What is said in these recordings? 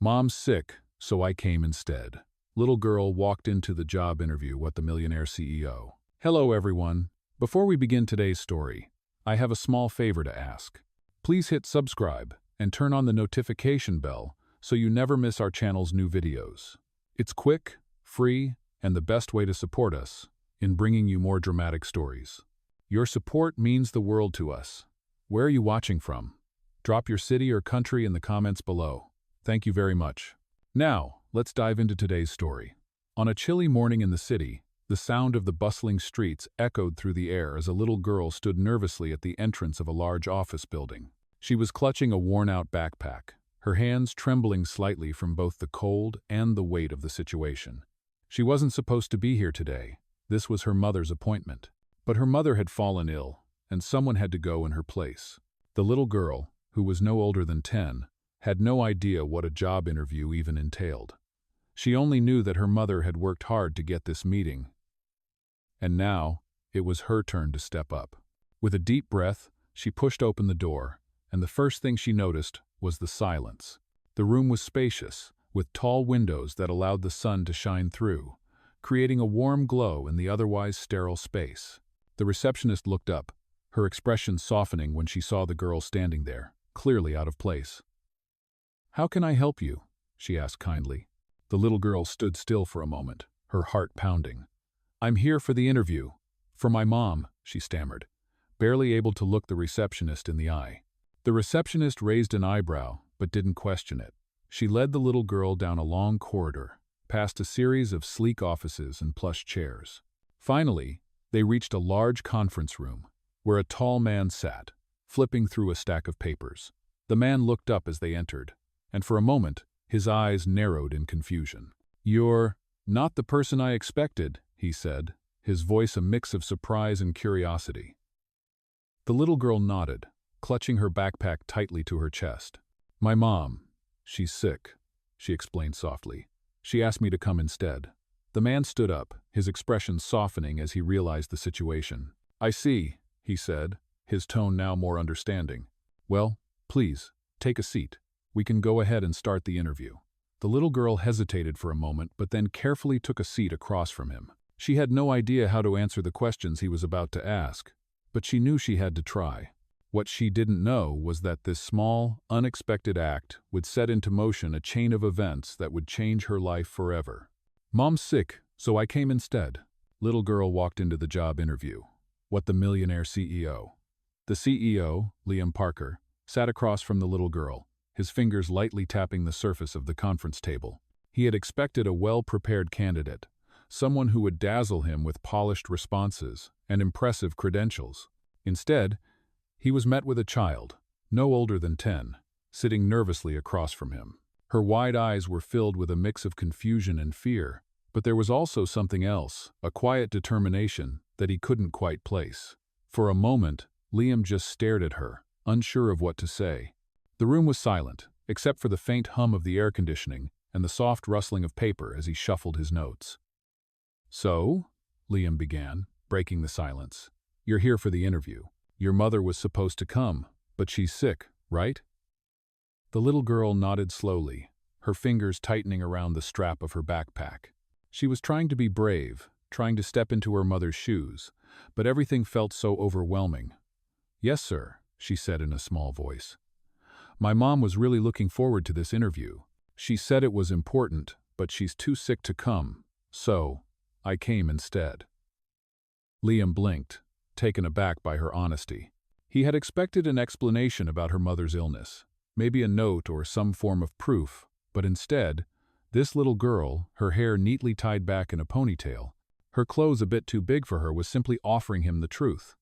Mom's sick, so I came instead. Little girl walked into the job interview with the Millionaire CEO. Hello everyone. Before we begin today's story, I have a small favor to ask. Please hit subscribe and turn on the notification bell so you never miss our channel's new videos. It's quick, free, and the best way to support us in bringing you more dramatic stories. Your support means the world to us. Where are you watching from? Drop your city or country in the comments below. Thank you very much. Now, let's dive into today's story. On a chilly morning in the city, the sound of the bustling streets echoed through the air as a little girl stood nervously at the entrance of a large office building. She was clutching a worn-out backpack, her hands trembling slightly from both the cold and the weight of the situation. She wasn't supposed to be here today. This was her mother's appointment. But her mother had fallen ill, and someone had to go in her place. The little girl, who was no older than 10, had no idea what a job interview even entailed. She only knew that her mother had worked hard to get this meeting. And now, it was her turn to step up. With a deep breath, she pushed open the door, and the first thing she noticed was the silence. The room was spacious, with tall windows that allowed the sun to shine through, creating a warm glow in the otherwise sterile space. The receptionist looked up, her expression softening when she saw the girl standing there, clearly out of place. "How can I help you?" she asked kindly. The little girl stood still for a moment, her heart pounding. "I'm here for the interview. For my mom," she stammered, barely able to look the receptionist in the eye. The receptionist raised an eyebrow, but didn't question it. She led the little girl down a long corridor, past a series of sleek offices and plush chairs. Finally, they reached a large conference room, where a tall man sat, flipping through a stack of papers. The man looked up as they entered, and for a moment, his eyes narrowed in confusion. "You're not the person I expected," he said, his voice a mix of surprise and curiosity. The little girl nodded, clutching her backpack tightly to her chest. "My mom, she's sick," she explained softly. "She asked me to come instead." The man stood up, his expression softening as he realized the situation. "I see," he said, his tone now more understanding. "Well, please, take a seat. We can go ahead and start the interview." The little girl hesitated for a moment but then carefully took a seat across from him. She had no idea how to answer the questions he was about to ask, but she knew she had to try. What she didn't know was that this small, unexpected act would set into motion a chain of events that would change her life forever. "Mom's sick, so I came instead." Little girl walked into the job interview. What the Millionaire CEO. The CEO, Liam Parker, sat across from the little girl, his fingers lightly tapping the surface of the conference table. He had expected a well-prepared candidate, someone who would dazzle him with polished responses and impressive credentials. Instead, he was met with a child, no older than 10, sitting nervously across from him. Her wide eyes were filled with a mix of confusion and fear, but there was also something else, a quiet determination that he couldn't quite place. For a moment, Liam just stared at her, unsure of what to say. The room was silent, except for the faint hum of the air conditioning and the soft rustling of paper as he shuffled his notes. "So," Liam began, breaking the silence, "you're here for the interview. Your mother was supposed to come, but she's sick, right?" The little girl nodded slowly, her fingers tightening around the strap of her backpack. She was trying to be brave, trying to step into her mother's shoes, but everything felt so overwhelming. "Yes, sir," she said in a small voice. "My mom was really looking forward to this interview. She said it was important, but she's too sick to come, so I came instead." Liam blinked, taken aback by her honesty. He had expected an explanation about her mother's illness, maybe a note or some form of proof, but instead, this little girl, her hair neatly tied back in a ponytail, her clothes a bit too big for her, was simply offering him the truth.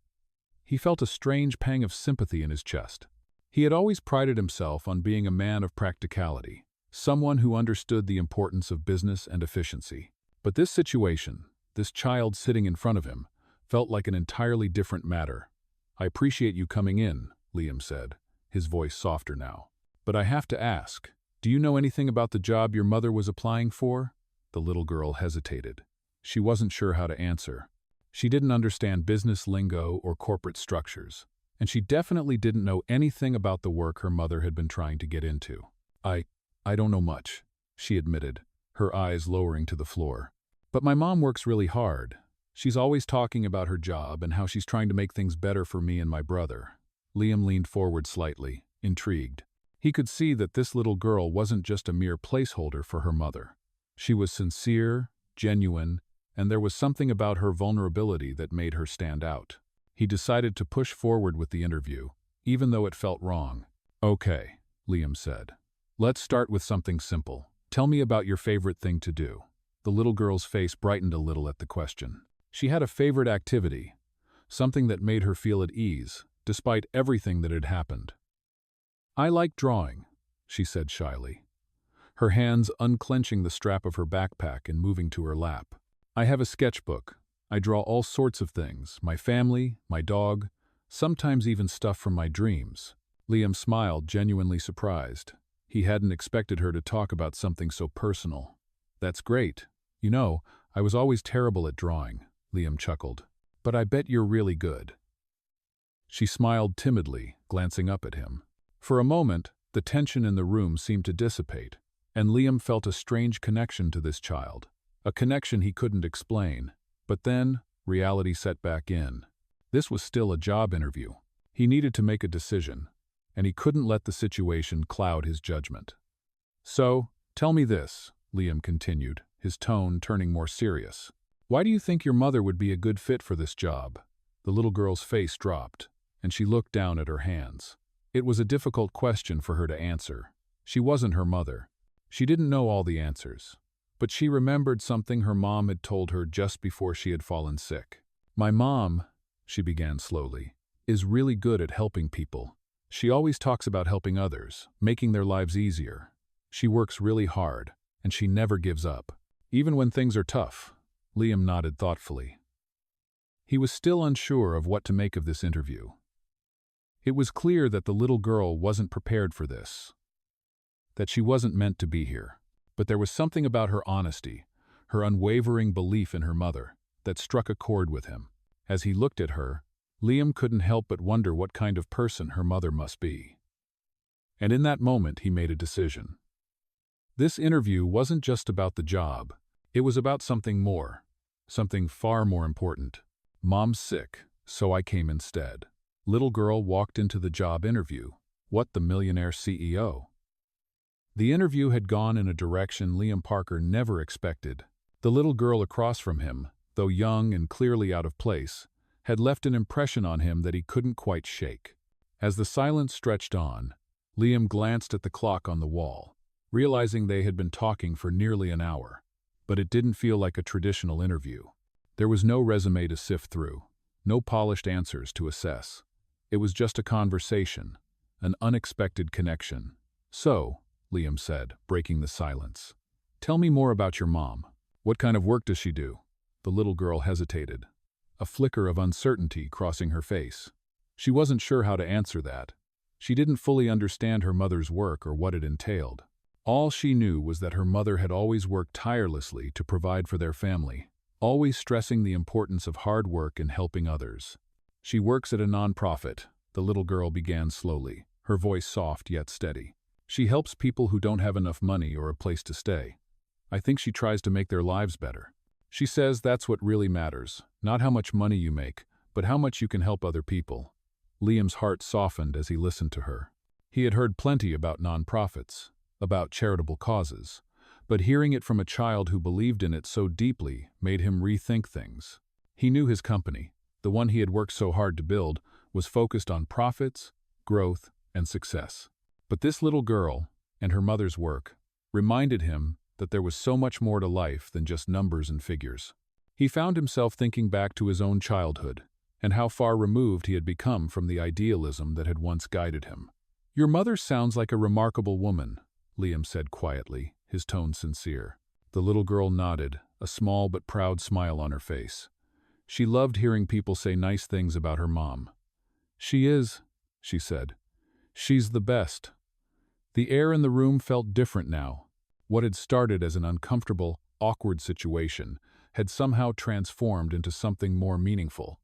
He felt a strange pang of sympathy in his chest. He had always prided himself on being a man of practicality, someone who understood the importance of business and efficiency. But this situation, this child sitting in front of him, felt like an entirely different matter. "I appreciate you coming in," Liam said, his voice softer now. "But I have to ask, do you know anything about the job your mother was applying for?" The little girl hesitated. She wasn't sure how to answer. She didn't understand business lingo or corporate structures, and she definitely didn't know anything about the work her mother had been trying to get into. I don't know much, she admitted, her eyes lowering to the floor. But my mom works really hard. She's always talking about her job and how she's trying to make things better for me and my brother. Liam leaned forward slightly, intrigued. He could see that this little girl wasn't just a mere placeholder for her mother. She was sincere, genuine, and there was something about her vulnerability that made her stand out. He decided to push forward with the interview, even though it felt wrong. Okay, Liam said. Let's start with something simple. Tell me about your favorite thing to do. The little girl's face brightened a little at the question. She had a favorite activity, something that made her feel at ease, despite everything that had happened. I like drawing, she said shyly, her hands unclenching the strap of her backpack and moving to her lap. I have a sketchbook. I draw all sorts of things, my family, my dog, sometimes even stuff from my dreams. Liam smiled, genuinely surprised. He hadn't expected her to talk about something so personal. That's great. You know, I was always terrible at drawing, Liam chuckled. But I bet you're really good. She smiled timidly, glancing up at him. For a moment, the tension in the room seemed to dissipate, and Liam felt a strange connection to this child. A connection he couldn't explain. But then, reality set back in. This was still a job interview. He needed to make a decision, and he couldn't let the situation cloud his judgment. So, tell me this, Liam continued, his tone turning more serious. Why do you think your mother would be a good fit for this job? The little girl's face dropped, and she looked down at her hands. It was a difficult question for her to answer. She wasn't her mother. She didn't know all the answers. But she remembered something her mom had told her just before she had fallen sick. My mom, she began slowly, is really good at helping people. She always talks about helping others, making their lives easier. She works really hard, and she never gives up. Even when things are tough. Liam nodded thoughtfully. He was still unsure of what to make of this interview. It was clear that the little girl wasn't prepared for this, that she wasn't meant to be here. But there was something about her honesty, her unwavering belief in her mother, that struck a chord with him. As he looked at her, Liam couldn't help but wonder what kind of person her mother must be. And in that moment, he made a decision. This interview wasn't just about the job. It was about something more, something far more important. Mom's sick, so I came instead. Little girl walked into the job interview. What the Millionaire CEO? The interview had gone in a direction Liam Parker never expected. The little girl across from him, though young and clearly out of place, had left an impression on him that he couldn't quite shake. As the silence stretched on, Liam glanced at the clock on the wall, realizing they had been talking for nearly an hour. But it didn't feel like a traditional interview. There was no resume to sift through, no polished answers to assess. It was just a conversation, an unexpected connection. So, Liam said, breaking the silence, tell me more about your mom. What kind of work does she do? The little girl hesitated, a flicker of uncertainty crossing her face. She wasn't sure how to answer that. She didn't fully understand her mother's work or what it entailed. All she knew was that her mother had always worked tirelessly to provide for their family, always stressing the importance of hard work and helping others. She works at a nonprofit, the little girl began slowly, her voice soft yet steady. She helps people who don't have enough money or a place to stay. I think she tries to make their lives better. She says that's what really matters, not how much money you make, but how much you can help other people. Liam's heart softened as he listened to her. He had heard plenty about nonprofits, about charitable causes, but hearing it from a child who believed in it so deeply made him rethink things. He knew his company, the one he had worked so hard to build, was focused on profits, growth, and success. But this little girl, and her mother's work, reminded him that there was so much more to life than just numbers and figures. He found himself thinking back to his own childhood, and how far removed he had become from the idealism that had once guided him. Your mother sounds like a remarkable woman, Liam said quietly, his tone sincere. The little girl nodded, a small but proud smile on her face. She loved hearing people say nice things about her mom. She is, she said. She's the best. The air in the room felt different now. What had started as an uncomfortable, awkward situation had somehow transformed into something more meaningful.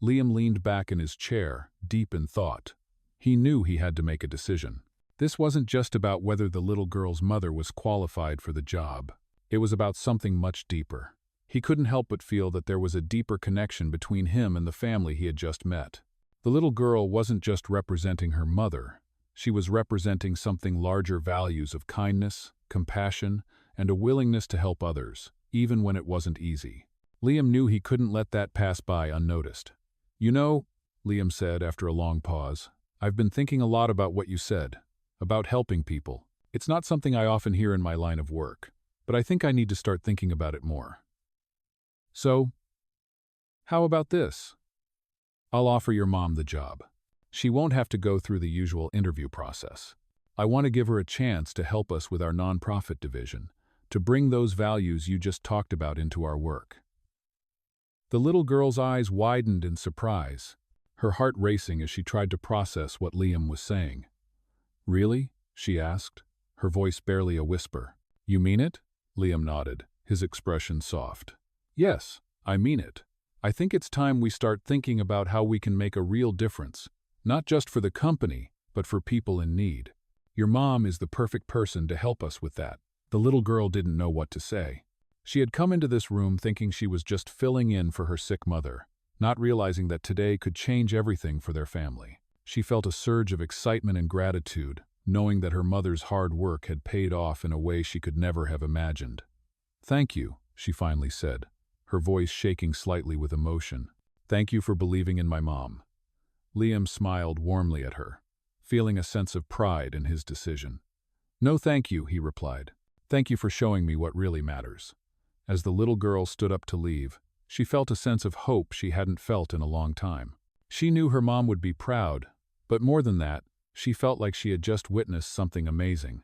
Liam leaned back in his chair, deep in thought. He knew he had to make a decision. This wasn't just about whether the little girl's mother was qualified for the job. It was about something much deeper. He couldn't help but feel that there was a deeper connection between him and the family he had just met. The little girl wasn't just representing her mother. She was representing something larger: values of kindness, compassion, and a willingness to help others, even when it wasn't easy. Liam knew he couldn't let that pass by unnoticed. "You know," Liam said after a long pause, "I've been thinking a lot about what you said, about helping people. It's not something I often hear in my line of work, but I think I need to start thinking about it more. So, how about this? I'll offer your mom the job. She won't have to go through the usual interview process. I want to give her a chance to help us with our nonprofit division, to bring those values you just talked about into our work." The little girl's eyes widened in surprise, her heart racing as she tried to process what Liam was saying. "Really?" she asked, her voice barely a whisper. "You mean it?" Liam nodded, his expression soft. "Yes, I mean it. I think it's time we start thinking about how we can make a real difference, not just for the company, but for people in need. Your mom is the perfect person to help us with that." The little girl didn't know what to say. She had come into this room thinking she was just filling in for her sick mother, not realizing that today could change everything for their family. She felt a surge of excitement and gratitude, knowing that her mother's hard work had paid off in a way she could never have imagined. "Thank you," she finally said, her voice shaking slightly with emotion. "Thank you for believing in my mom." Liam smiled warmly at her, feeling a sense of pride in his decision. "No, thank you," he replied. "Thank you for showing me what really matters." As the little girl stood up to leave, she felt a sense of hope she hadn't felt in a long time. She knew her mom would be proud, but more than that, she felt like she had just witnessed something amazing.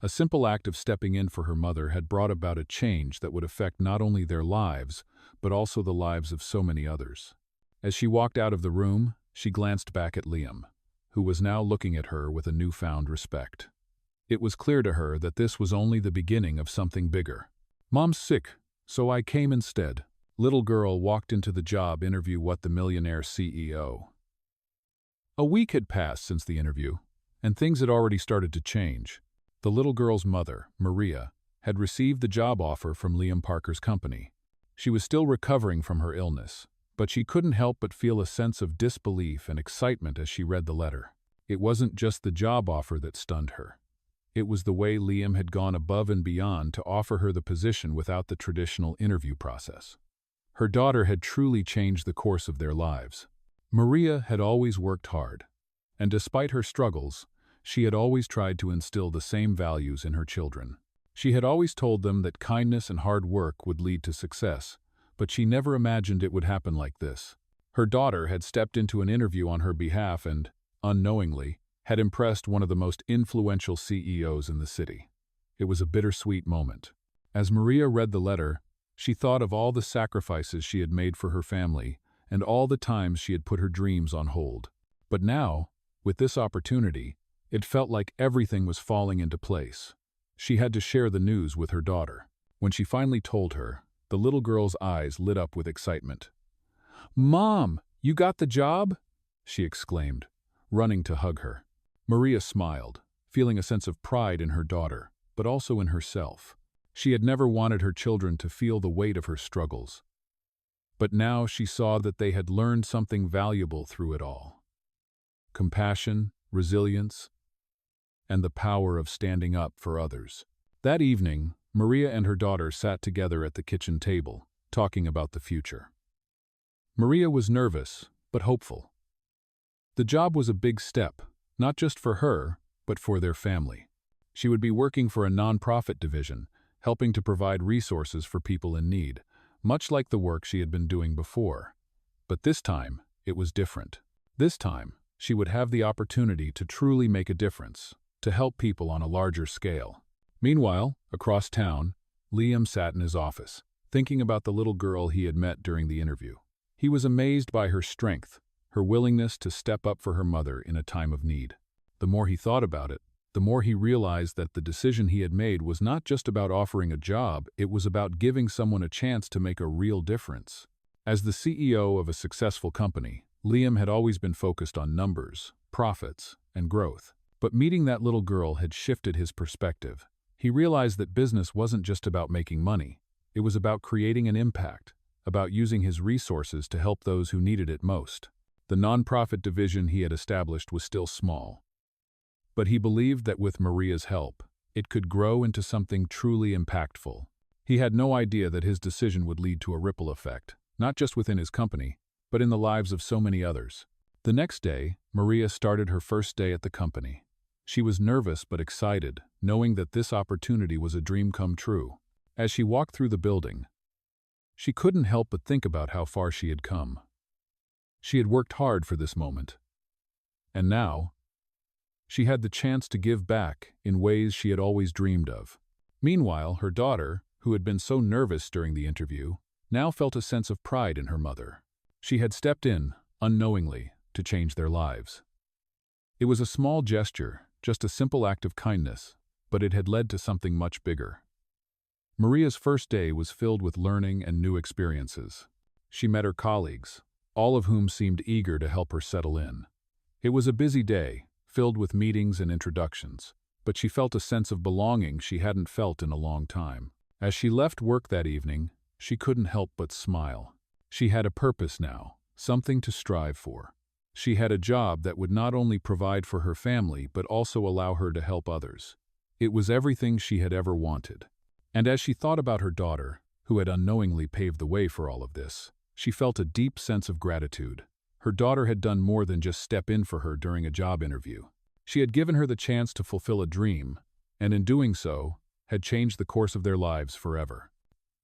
A simple act of stepping in for her mother had brought about a change that would affect not only their lives, but also the lives of so many others. As she walked out of the room, she glanced back at Liam, who was now looking at her with a newfound respect. It was clear to her that this was only the beginning of something bigger. "Mom's sick, so I came instead." Little girl walked into the job interview with the Millionaire CEO. A week had passed since the interview, and things had already started to change. The little girl's mother, Maria, had received the job offer from Liam Parker's company. She was still recovering from her illness, but she couldn't help but feel a sense of disbelief and excitement as she read the letter. It wasn't just the job offer that stunned her. It was the way Liam had gone above and beyond to offer her the position without the traditional interview process. Her daughter had truly changed the course of their lives. Maria had always worked hard, and despite her struggles, she had always tried to instill the same values in her children. She had always told them that kindness and hard work would lead to success, but she never imagined it would happen like this. Her daughter had stepped into an interview on her behalf and, unknowingly, had impressed one of the most influential CEOs in the city. It was a bittersweet moment. As Maria read the letter, she thought of all the sacrifices she had made for her family and all the times she had put her dreams on hold. But now, with this opportunity, it felt like everything was falling into place. She had to share the news with her daughter. When she finally told her, the little girl's eyes lit up with excitement. "Mom, you got the job?" she exclaimed, running to hug her. Maria smiled, feeling a sense of pride in her daughter, but also in herself. She had never wanted her children to feel the weight of her struggles. But now she saw that they had learned something valuable through it all. Compassion, resilience, and the power of standing up for others. That evening, Maria and her daughter sat together at the kitchen table, talking about the future. Maria was nervous, but hopeful. The job was a big step, not just for her, but for their family. She would be working for a nonprofit division, helping to provide resources for people in need, much like the work she had been doing before. But this time, it was different. This time, she would have the opportunity to truly make a difference, to help people on a larger scale. Meanwhile, across town, Liam sat in his office, thinking about the little girl he had met during the interview. He was amazed by her strength, her willingness to step up for her mother in a time of need. The more he thought about it, the more he realized that the decision he had made was not just about offering a job, it was about giving someone a chance to make a real difference. As the CEO of a successful company, Liam had always been focused on numbers, profits, and growth. But meeting that little girl had shifted his perspective. He realized that business wasn't just about making money. It was about creating an impact, about using his resources to help those who needed it most. The nonprofit division he had established was still small. But he believed that with Maria's help, it could grow into something truly impactful. He had no idea that his decision would lead to a ripple effect, not just within his company, but in the lives of so many others. The next day, Maria started her first day at the company. She was nervous but excited, knowing that this opportunity was a dream come true. As she walked through the building, she couldn't help but think about how far she had come. She had worked hard for this moment. And now, she had the chance to give back in ways she had always dreamed of. Meanwhile, her daughter, who had been so nervous during the interview, now felt a sense of pride in her mother. She had stepped in, unknowingly, to change their lives. It was a small gesture, just a simple act of kindness, but it had led to something much bigger. Maria's first day was filled with learning and new experiences. She met her colleagues, all of whom seemed eager to help her settle in. It was a busy day, filled with meetings and introductions, but she felt a sense of belonging she hadn't felt in a long time. As she left work that evening, she couldn't help but smile. She had a purpose now, something to strive for. She had a job that would not only provide for her family but also allow her to help others. It was everything she had ever wanted. And as she thought about her daughter, who had unknowingly paved the way for all of this, she felt a deep sense of gratitude. Her daughter had done more than just step in for her during a job interview. She had given her the chance to fulfill a dream, and in doing so, had changed the course of their lives forever.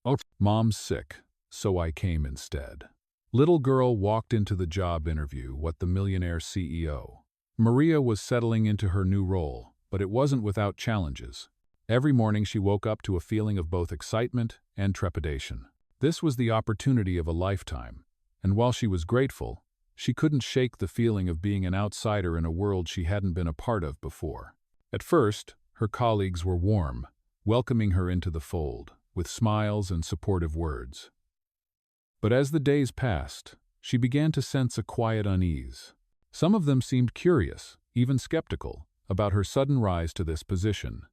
Oh, Mom's sick, so I came instead. Little girl walked into the job interview with the Millionaire CEO. Maria was settling into her new role, but it wasn't without challenges. Every morning she woke up to a feeling of both excitement and trepidation. This was the opportunity of a lifetime, and while she was grateful, she couldn't shake the feeling of being an outsider in a world she hadn't been a part of before. At first, her colleagues were warm, welcoming her into the fold, with smiles and supportive words. But as the days passed, she began to sense a quiet unease. Some of them seemed curious, even skeptical, about her sudden rise to this position.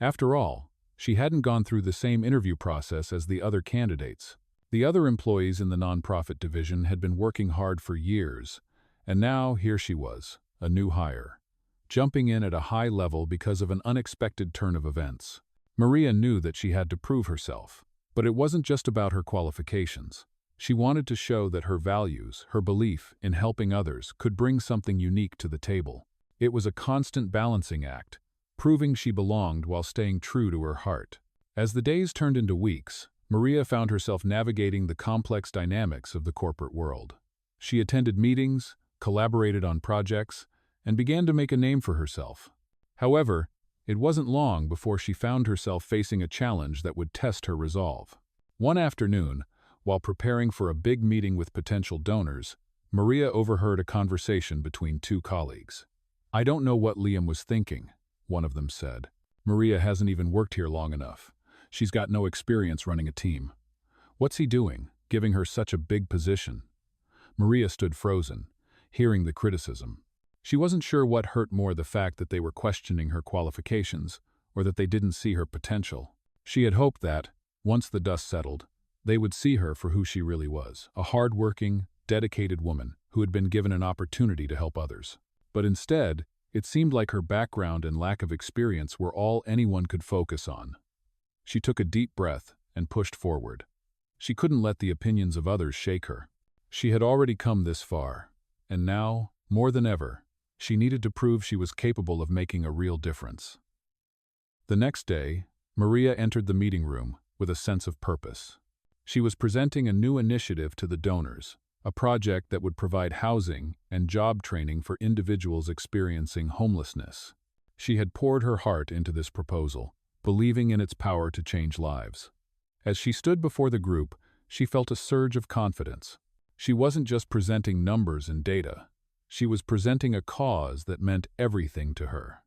After all, she hadn't gone through the same interview process as the other candidates. The other employees in the nonprofit division had been working hard for years, and now here she was, a new hire, jumping in at a high level because of an unexpected turn of events. Maria knew that she had to prove herself. But it wasn't just about her qualifications. She wanted to show that her values, her belief in helping others, could bring something unique to the table. It was a constant balancing act, proving she belonged while staying true to her heart. As the days turned into weeks, Maria found herself navigating the complex dynamics of the corporate world. She attended meetings, collaborated on projects, and began to make a name for herself. However, it wasn't long before she found herself facing a challenge that would test her resolve. One afternoon, while preparing for a big meeting with potential donors, Maria overheard a conversation between two colleagues. "I don't know what Liam was thinking," one of them said. "Maria hasn't even worked here long enough. She's got no experience running a team. What's he doing, giving her such a big position?" Maria stood frozen, hearing the criticism. She wasn't sure what hurt more, the fact that they were questioning her qualifications, or that they didn't see her potential. She had hoped that, once the dust settled, they would see her for who she really was, a hard-working, dedicated woman who had been given an opportunity to help others. But instead, it seemed like her background and lack of experience were all anyone could focus on. She took a deep breath and pushed forward. She couldn't let the opinions of others shake her. She had already come this far, and now, more than ever, she needed to prove she was capable of making a real difference. The next day, Maria entered the meeting room with a sense of purpose. She was presenting a new initiative to the donors, a project that would provide housing and job training for individuals experiencing homelessness. She had poured her heart into this proposal, believing in its power to change lives. As she stood before the group, she felt a surge of confidence. She wasn't just presenting numbers and data. She was presenting a cause that meant everything to her.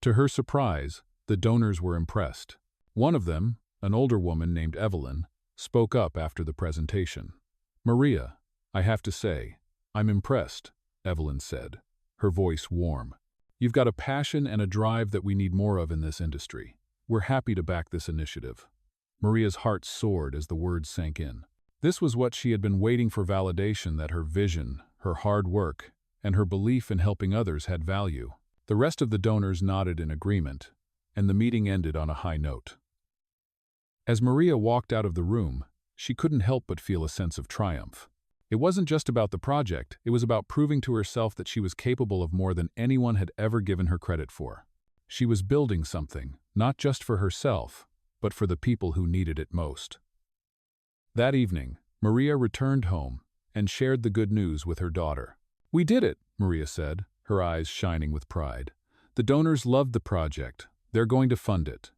To her surprise, the donors were impressed. One of them, an older woman named Evelyn, spoke up after the presentation. "Maria, I have to say, I'm impressed," Evelyn said, her voice warm. You've got a passion and a drive that we need more of in this industry. We're happy to back this initiative." Maria's heart soared as the words sank in. This was what she had been waiting for, validation that her vision, her hard work, and her belief in helping others had value. The rest of the donors nodded in agreement, and the meeting ended on a high note. As Maria walked out of the room, she couldn't help but feel a sense of triumph. It wasn't just about the project, it was about proving to herself that she was capable of more than anyone had ever given her credit for. She was building something, not just for herself, but for the people who needed it most. That evening, Maria returned home and shared the good news with her daughter. "We did it," Maria said, her eyes shining with pride. "The donors loved the project. They're going to fund it."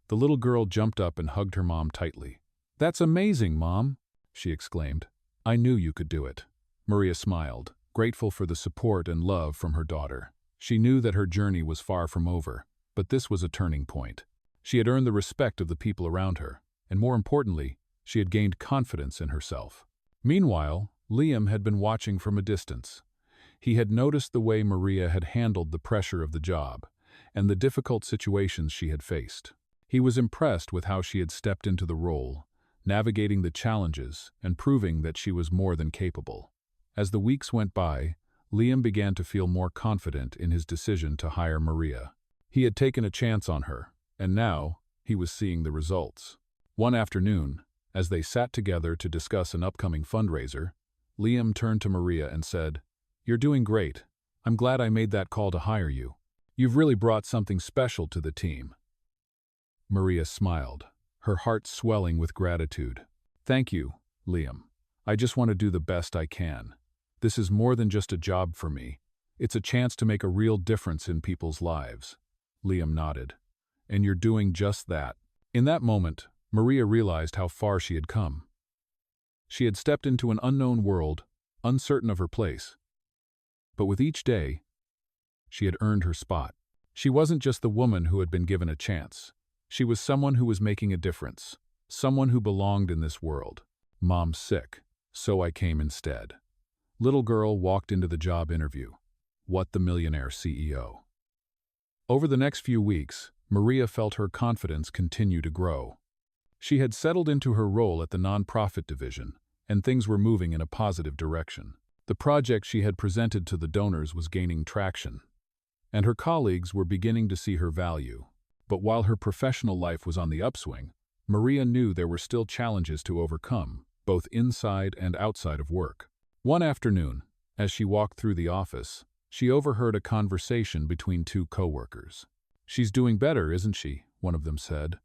The little girl jumped up and hugged her mom tightly. "That's amazing, Mom," she exclaimed. "I knew you could do it." Maria smiled, grateful for the support and love from her daughter. She knew that her journey was far from over, but this was a turning point. She had earned the respect of the people around her, and more importantly, she had gained confidence in herself. Meanwhile, Liam had been watching from a distance. He had noticed the way Maria had handled the pressure of the job and the difficult situations she had faced. He was impressed with how she had stepped into the role, navigating the challenges and proving that she was more than capable. As the weeks went by, Liam began to feel more confident in his decision to hire Maria. He had taken a chance on her, and now he was seeing the results. One afternoon, as they sat together to discuss an upcoming fundraiser, Liam turned to Maria and said, "You're doing great. I'm glad I made that call to hire you. You've really brought something special to the team." Maria smiled, her heart swelling with gratitude. "Thank you, Liam. I just want to do the best I can. This is more than just a job for me. It's a chance to make a real difference in people's lives." Liam nodded. "And you're doing just that." In that moment, Maria realized how far she had come. She had stepped into an unknown world, uncertain of her place. But with each day, she had earned her spot. She wasn't just the woman who had been given a chance. She was someone who was making a difference, someone who belonged in this world. "Mom's sick, so I came instead." Little girl walked into the job interview. What the Millionaire CEO. Over the next few weeks, Maria felt her confidence continue to grow. She had settled into her role at the nonprofit division, and things were moving in a positive direction. The project she had presented to the donors was gaining traction, and her colleagues were beginning to see her value. But while her professional life was on the upswing, Maria knew there were still challenges to overcome, both inside and outside of work. One afternoon, as she walked through the office, she overheard a conversation between two coworkers. "She's doing better, isn't she?" one of them said.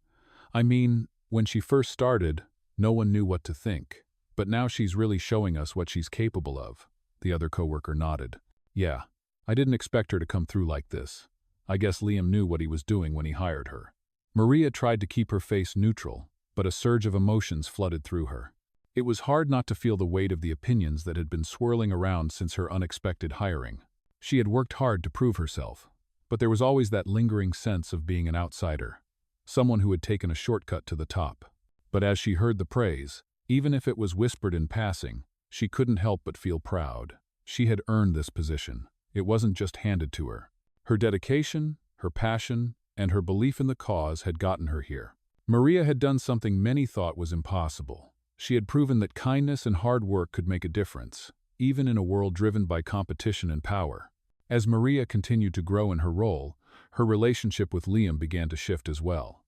"I mean, when she first started, no one knew what to think. But now she's really showing us what she's capable of." The other coworker nodded. "Yeah, I didn't expect her to come through like this. I guess Liam knew what he was doing when he hired her." Maria tried to keep her face neutral, but a surge of emotions flooded through her. It was hard not to feel the weight of the opinions that had been swirling around since her unexpected hiring. She had worked hard to prove herself, but there was always that lingering sense of being an outsider, someone who had taken a shortcut to the top. But as she heard the praise, even if it was whispered in passing, she couldn't help but feel proud. She had earned this position. It wasn't just handed to her. Her dedication, her passion, and her belief in the cause had gotten her here. Maria had done something many thought was impossible. She had proven that kindness and hard work could make a difference, even in a world driven by competition and power. As Maria continued to grow in her role, her relationship with Liam began to shift as well.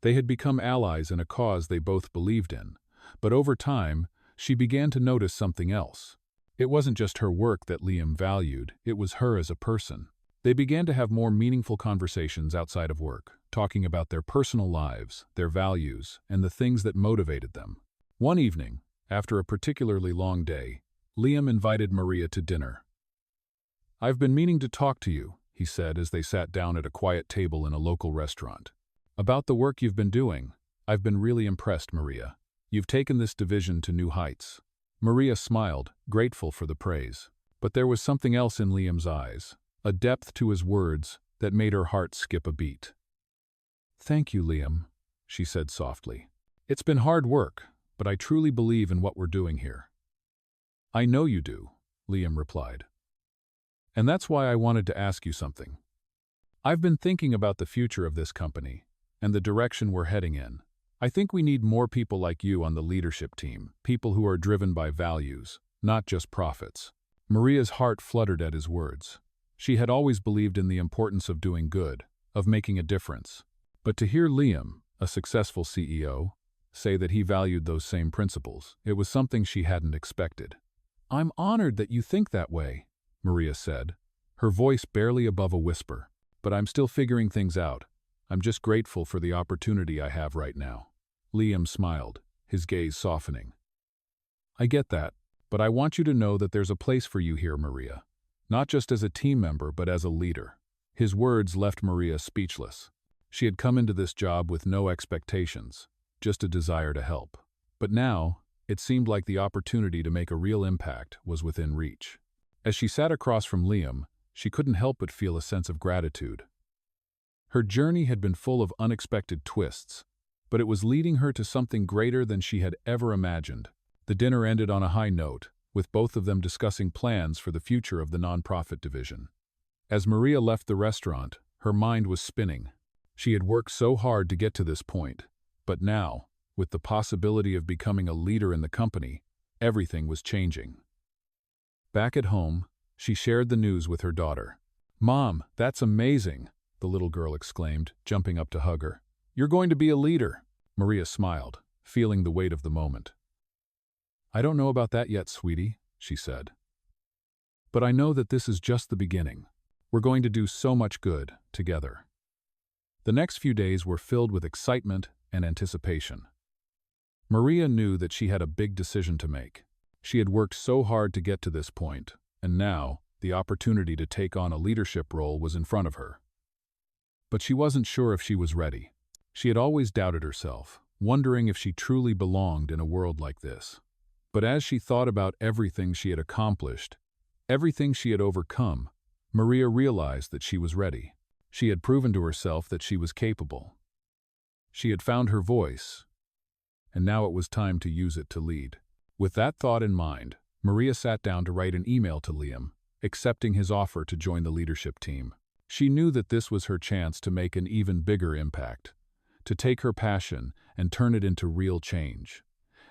They had become allies in a cause they both believed in, but over time, she began to notice something else. It wasn't just her work that Liam valued, it was her as a person. They began to have more meaningful conversations outside of work, talking about their personal lives, their values, and the things that motivated them. One evening, after a particularly long day, Liam invited Maria to dinner. "I've been meaning to talk to you," he said as they sat down at a quiet table in a local restaurant. "About the work you've been doing. I've been really impressed, Maria. You've taken this division to new heights." Maria smiled, grateful for the praise. But there was something else in Liam's eyes, a depth to his words that made her heart skip a beat. "Thank you, Liam," she said softly. "It's been hard work, but I truly believe in what we're doing here." "I know you do," Liam replied. "And that's why I wanted to ask you something. I've been thinking about the future of this company and the direction we're heading in. I think we need more people like you on the leadership team, people who are driven by values, not just profits. Maria's heart fluttered at his words. She had always believed in the importance of doing good, of making a difference. But to hear Liam, a successful CEO, say that he valued those same principles, it was something she hadn't expected. "I'm honored that you think that way," Maria said, her voice barely above a whisper. "But I'm still figuring things out. I'm just grateful for the opportunity I have right now." Liam smiled, his gaze softening. "I get that, but I want you to know that there's a place for you here, Maria. Not just as a team member, but as a leader." His words left Maria speechless. She had come into this job with no expectations, just a desire to help. But now, it seemed like the opportunity to make a real impact was within reach. As she sat across from Liam, she couldn't help but feel a sense of gratitude. Her journey had been full of unexpected twists, but it was leading her to something greater than she had ever imagined. The dinner ended on a high note, with both of them discussing plans for the future of the nonprofit division. As Maria left the restaurant, her mind was spinning. She had worked so hard to get to this point, but now, with the possibility of becoming a leader in the company, everything was changing. Back at home, she shared the news with her daughter. "Mom, that's amazing," the little girl exclaimed, jumping up to hug her. "You're going to be a leader." Maria smiled, feeling the weight of the moment. "I don't know about that yet, sweetie," she said. "But I know that this is just the beginning. We're going to do so much good together." The next few days were filled with excitement and anticipation. Maria knew that she had a big decision to make. She had worked so hard to get to this point, and now, the opportunity to take on a leadership role was in front of her. But she wasn't sure if she was ready. She had always doubted herself, wondering if she truly belonged in a world like this. But as she thought about everything she had accomplished, everything she had overcome, Maria realized that she was ready. She had proven to herself that she was capable. She had found her voice, and now it was time to use it to lead. With that thought in mind, Maria sat down to write an email to Liam, accepting his offer to join the leadership team. She knew that this was her chance to make an even bigger impact, to take her passion and turn it into real change.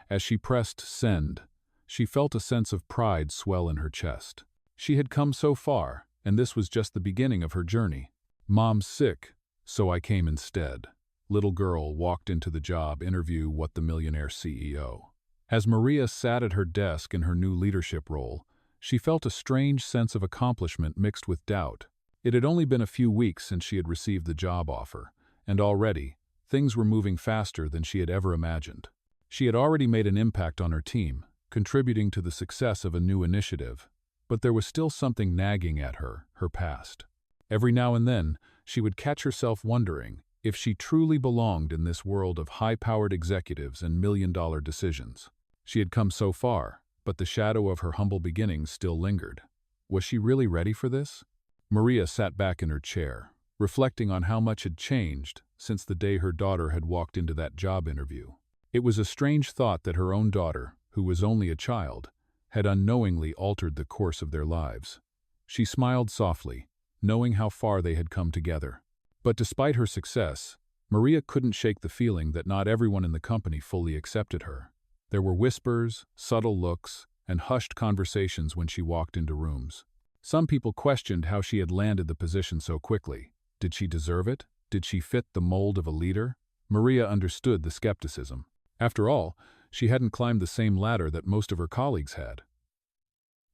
As she pressed send, she felt a sense of pride swell in her chest. She had come so far, and this was just the beginning of her journey. "Mom's sick, so I came instead." Little girl walked into the job interview with the Millionaire CEO. As Maria sat at her desk in her new leadership role, she felt a strange sense of accomplishment mixed with doubt. It had only been a few weeks since she had received the job offer, and already, things were moving faster than she had ever imagined. She had already made an impact on her team, contributing to the success of a new initiative, but there was still something nagging at her past. Every now and then, she would catch herself wondering if she truly belonged in this world of high-powered executives and million-dollar decisions. She had come so far, but the shadow of her humble beginnings still lingered. Was she really ready for this? Maria sat back in her chair, reflecting on how much had changed since the day her daughter had walked into that job interview. It was a strange thought that her own daughter, who was only a child, had unknowingly altered the course of their lives. She smiled softly, knowing how far they had come together. But despite her success, Maria couldn't shake the feeling that not everyone in the company fully accepted her. There were whispers, subtle looks, and hushed conversations when she walked into rooms. Some people questioned how she had landed the position so quickly. Did she deserve it? Did she fit the mold of a leader? Maria understood the skepticism. After all, she hadn't climbed the same ladder that most of her colleagues had.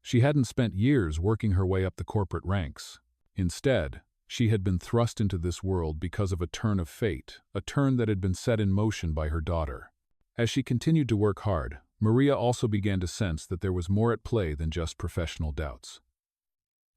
She hadn't spent years working her way up the corporate ranks. Instead, she had been thrust into this world because of a turn of fate, a turn that had been set in motion by her daughter. As she continued to work hard, Maria also began to sense that there was more at play than just professional doubts.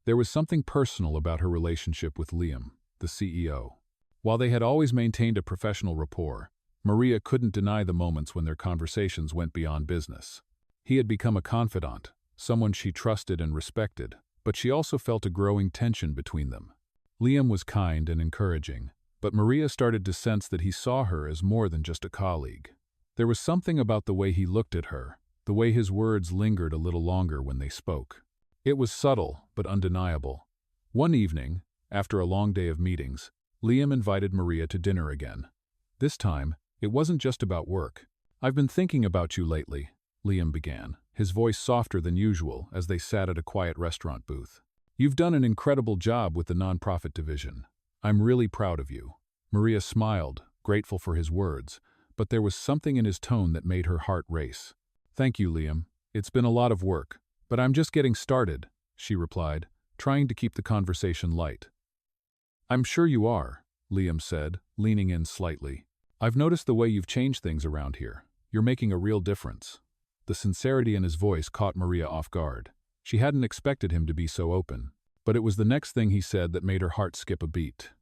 There was something personal about her relationship with Liam, the CEO. While they had always maintained a professional rapport, Maria couldn't deny the moments when their conversations went beyond business. He had become a confidant, someone she trusted and respected, but she also felt a growing tension between them. Liam was kind and encouraging, but Maria started to sense that he saw her as more than just a colleague. There was something about the way he looked at her, the way his words lingered a little longer when they spoke. It was subtle, but undeniable. One evening, After a long day of meetings, Liam invited Maria to dinner again. This time, it wasn't just about work. "I've been thinking about you lately," Liam began, his voice softer than usual as they sat at a quiet restaurant booth. "You've done an incredible job with the nonprofit division. I'm really proud of you." Maria smiled, grateful for his words, but there was something in his tone that made her heart race. "Thank you, Liam. It's been a lot of work, but I'm just getting started," she replied, trying to keep the conversation light. "I'm sure you are," Liam said, leaning in slightly. "I've noticed the way you've changed things around here. You're making a real difference." The sincerity in his voice caught Maria off guard. She hadn't expected him to be so open, but it was the next thing he said that made her heart skip a beat.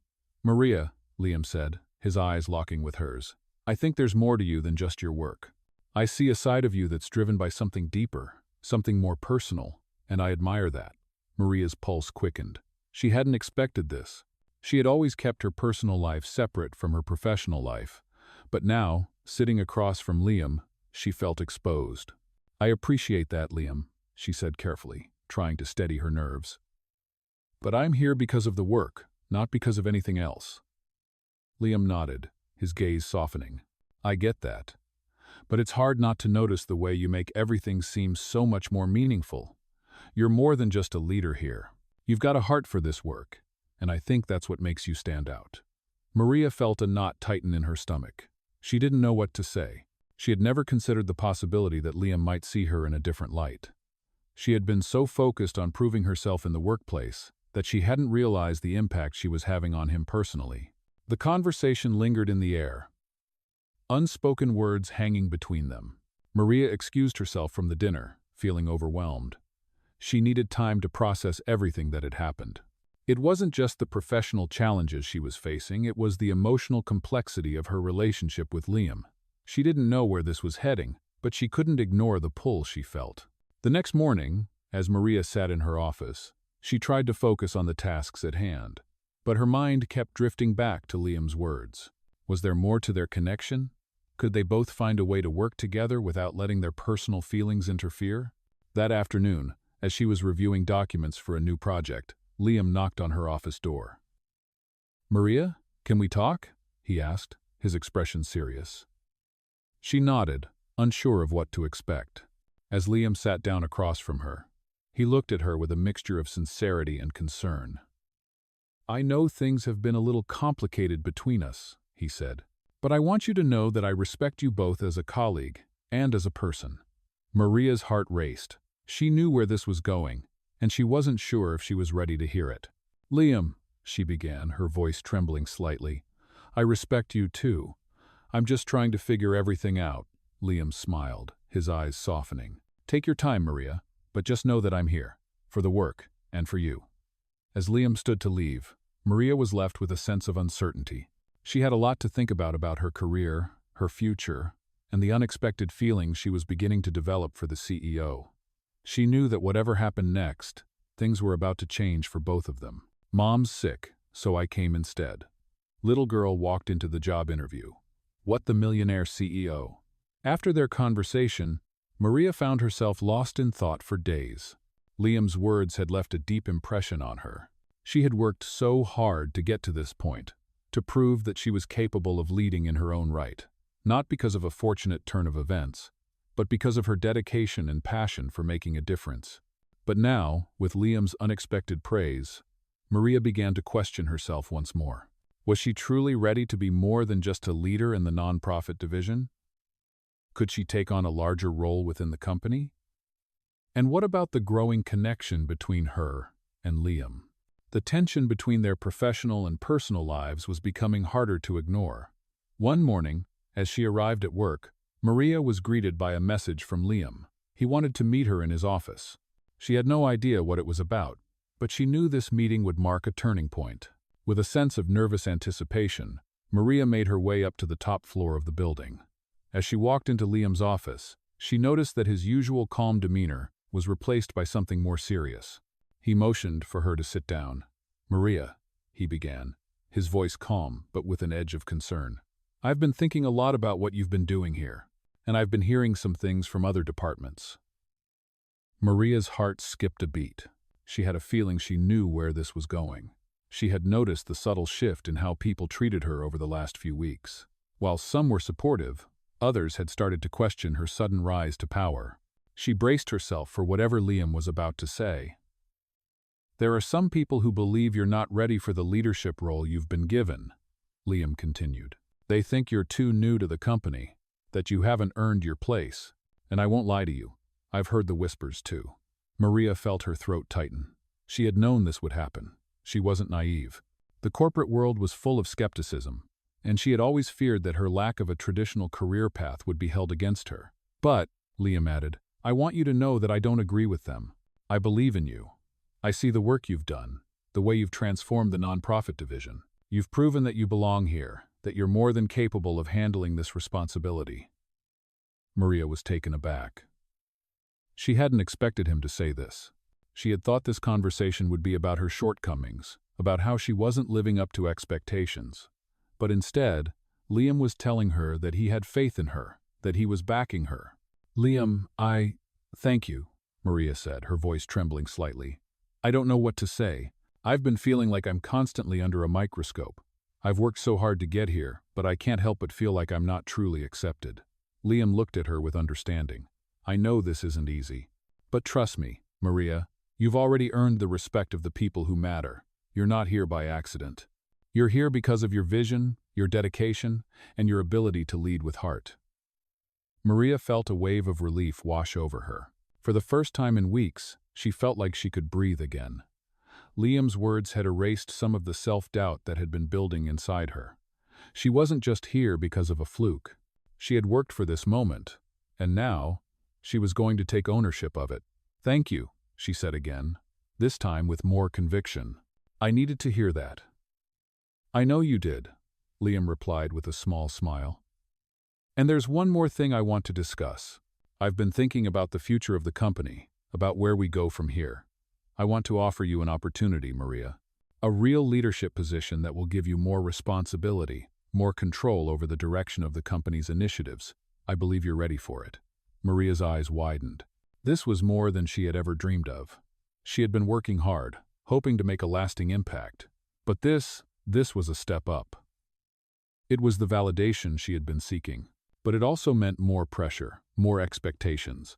"Maria," Liam said, his eyes locking with hers, "I think there's more to you than just your work. I see a side of you that's driven by something deeper, something more personal, and I admire that." Maria's pulse quickened. She hadn't expected this. She had always kept her personal life separate from her professional life, but now, sitting across from Liam, she felt exposed. "I appreciate that, Liam," she said carefully, trying to steady her nerves. "But I'm here because of the work, not because of anything else." Liam nodded, his gaze softening. "I get that. But it's hard not to notice the way you make everything seem so much more meaningful. You're more than just a leader here. You've got a heart for this work, and I think that's what makes you stand out." Maria felt a knot tighten in her stomach. She didn't know what to say. She had never considered the possibility that Liam might see her in a different light. She had been so focused on proving herself in the workplace that she hadn't realized the impact she was having on him personally. The conversation lingered in the air, unspoken words hanging between them. Maria excused herself from the dinner, feeling overwhelmed. She needed time to process everything that had happened. It wasn't just the professional challenges she was facing, it was the emotional complexity of her relationship with Liam. She didn't know where this was heading, but she couldn't ignore the pull she felt. The next morning, as Maria sat in her office, she tried to focus on the tasks at hand, but her mind kept drifting back to Liam's words. Was there more to their connection? Could they both find a way to work together without letting their personal feelings interfere? That afternoon, as she was reviewing documents for a new project, Liam knocked on her office door. "Maria, can we talk?" he asked, his expression serious. She nodded, unsure of what to expect. As Liam sat down across from her, he looked at her with a mixture of sincerity and concern. "I know things have been a little complicated between us," he said, "but I want you to know that I respect you both as a colleague and as a person." Maria's heart raced. She knew where this was going, and she wasn't sure if she was ready to hear it. "Liam," she began, her voice trembling slightly, "I respect you too. I'm just trying to figure everything out." Liam smiled, his eyes softening. "Take your time, Maria, but just know that I'm here, for the work and for you." As Liam stood to leave, Maria was left with a sense of uncertainty. She had a lot to think about her career, her future, and the unexpected feelings she was beginning to develop for the CEO. She knew that whatever happened next, things were about to change for both of them. "Mom's sick, so I came instead." Little girl walked into the job interview. What the Millionaire CEO? After their conversation, Maria found herself lost in thought for days. Liam's words had left a deep impression on her. She had worked so hard to get to this point, to prove that she was capable of leading in her own right, not because of a fortunate turn of events, but because of her dedication and passion for making a difference. But now, with Liam's unexpected praise, Maria began to question herself once more. Was she truly ready to be more than just a leader in the nonprofit division? Could she take on a larger role within the company? And what about the growing connection between her and Liam? The tension between their professional and personal lives was becoming harder to ignore. One morning, as she arrived at work, Maria was greeted by a message from Liam. He wanted to meet her in his office. She had no idea what it was about, but she knew this meeting would mark a turning point. With a sense of nervous anticipation, Maria made her way up to the top floor of the building. As she walked into Liam's office, she noticed that his usual calm demeanor was replaced by something more serious. He motioned for her to sit down. "Maria," he began, his voice calm but with an edge of concern. "I've been thinking a lot about what you've been doing here, and I've been hearing some things from other departments." Maria's heart skipped a beat. She had a feeling she knew where this was going. She had noticed the subtle shift in how people treated her over the last few weeks. While some were supportive, others had started to question her sudden rise to power. She braced herself for whatever Liam was about to say. "There are some people who believe you're not ready for the leadership role you've been given," Liam continued. "They think you're too new to the company, that you haven't earned your place. And I won't lie to you, I've heard the whispers too." Maria felt her throat tighten. She had known this would happen. She wasn't naive. The corporate world was full of skepticism, and she had always feared that her lack of a traditional career path would be held against her. "But," Liam added, "I want you to know that I don't agree with them. I believe in you. I see the work you've done, the way you've transformed the nonprofit division. You've proven that you belong here, that you're more than capable of handling this responsibility." Maria was taken aback. She hadn't expected him to say this. She had thought this conversation would be about her shortcomings, about how she wasn't living up to expectations. But instead, Liam was telling her that he had faith in her, that he was backing her. "Liam, thank you," Maria said, her voice trembling slightly. "I don't know what to say. I've been feeling like I'm constantly under a microscope. I've worked so hard to get here, but I can't help but feel like I'm not truly accepted." Liam looked at her with understanding. "I know this isn't easy. But trust me, Maria, you've already earned the respect of the people who matter. You're not here by accident. You're here because of your vision, your dedication, and your ability to lead with heart." Maria felt a wave of relief wash over her. For the first time in weeks, she felt like she could breathe again. Liam's words had erased some of the self-doubt that had been building inside her. She wasn't just here because of a fluke. She had worked for this moment, and now, she was going to take ownership of it. "Thank you," she said again, this time with more conviction. "I needed to hear that." "I know you did," Liam replied with a small smile. "And there's one more thing I want to discuss. I've been thinking about the future of the company, about where we go from here. I want to offer you an opportunity, Maria. A real leadership position that will give you more responsibility, more control over the direction of the company's initiatives. I believe you're ready for it." Maria's eyes widened. This was more than she had ever dreamed of. She had been working hard, hoping to make a lasting impact. But this was a step up. It was the validation she had been seeking. But it also meant more pressure, more expectations.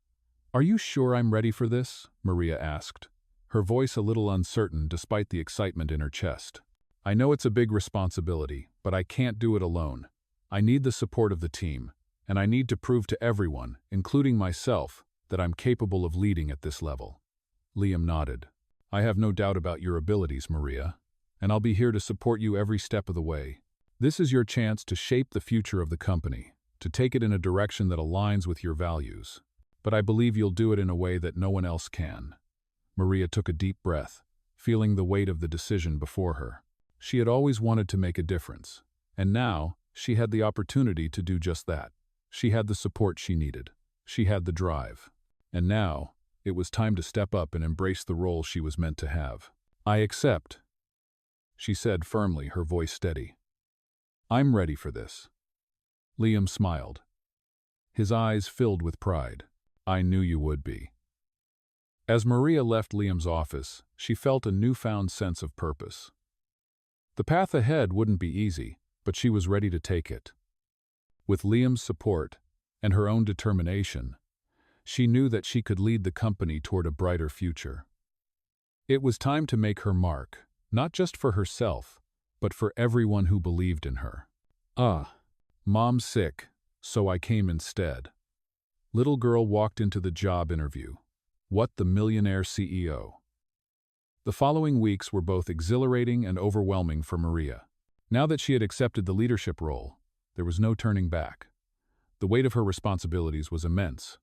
"Are you sure I'm ready for this?" Maria asked, her voice a little uncertain despite the excitement in her chest. "I know it's a big responsibility, but I can't do it alone. I need the support of the team, and I need to prove to everyone, including myself, that I'm capable of leading at this level." Liam nodded. "I have no doubt about your abilities, Maria, and I'll be here to support you every step of the way. This is your chance to shape the future of the company, to take it in a direction that aligns with your values. But I believe you'll do it in a way that no one else can." Maria took a deep breath, feeling the weight of the decision before her. She had always wanted to make a difference, and now she had the opportunity to do just that. She had the support she needed. She had the drive. And now, it was time to step up and embrace the role she was meant to have. "I accept," she said firmly, her voice steady. "I'm ready for this." Liam smiled. His eyes filled with pride. "I knew you would be." As Maria left Liam's office, she felt a newfound sense of purpose. The path ahead wouldn't be easy, but she was ready to take it. With Liam's support and her own determination, she knew that she could lead the company toward a brighter future. It was time to make her mark, not just for herself, but for everyone who believed in her. Mom's sick, so I came instead. Little girl walked into the job interview. What the Millionaire CEO? The following weeks were both exhilarating and overwhelming for Maria. Now that she had accepted the leadership role, there was no turning back. The weight of her responsibilities was immense,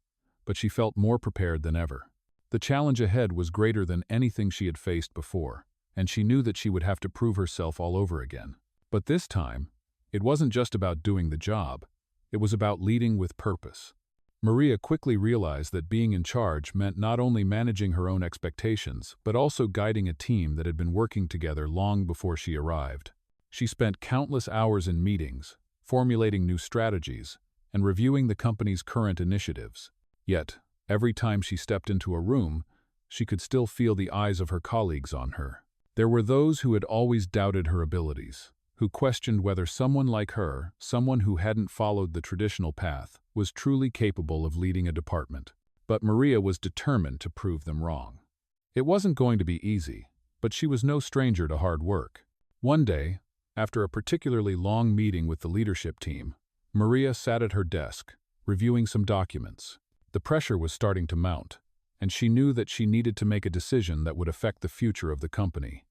but she felt more prepared than ever. The challenge ahead was greater than anything she had faced before, and she knew that she would have to prove herself all over again. But this time, it wasn't just about doing the job, it was about leading with purpose. Maria quickly realized that being in charge meant not only managing her own expectations, but also guiding a team that had been working together long before she arrived. She spent countless hours in meetings, formulating new strategies, and reviewing the company's current initiatives. Yet, every time she stepped into a room, she could still feel the eyes of her colleagues on her. There were those who had always doubted her abilities, who questioned whether someone like her, someone who hadn't followed the traditional path, was truly capable of leading a department. But Maria was determined to prove them wrong. It wasn't going to be easy, but she was no stranger to hard work. One day, after a particularly long meeting with the leadership team, Maria sat at her desk, reviewing some documents. The pressure was starting to mount, and she knew that she needed to make a decision that would affect the future of the company.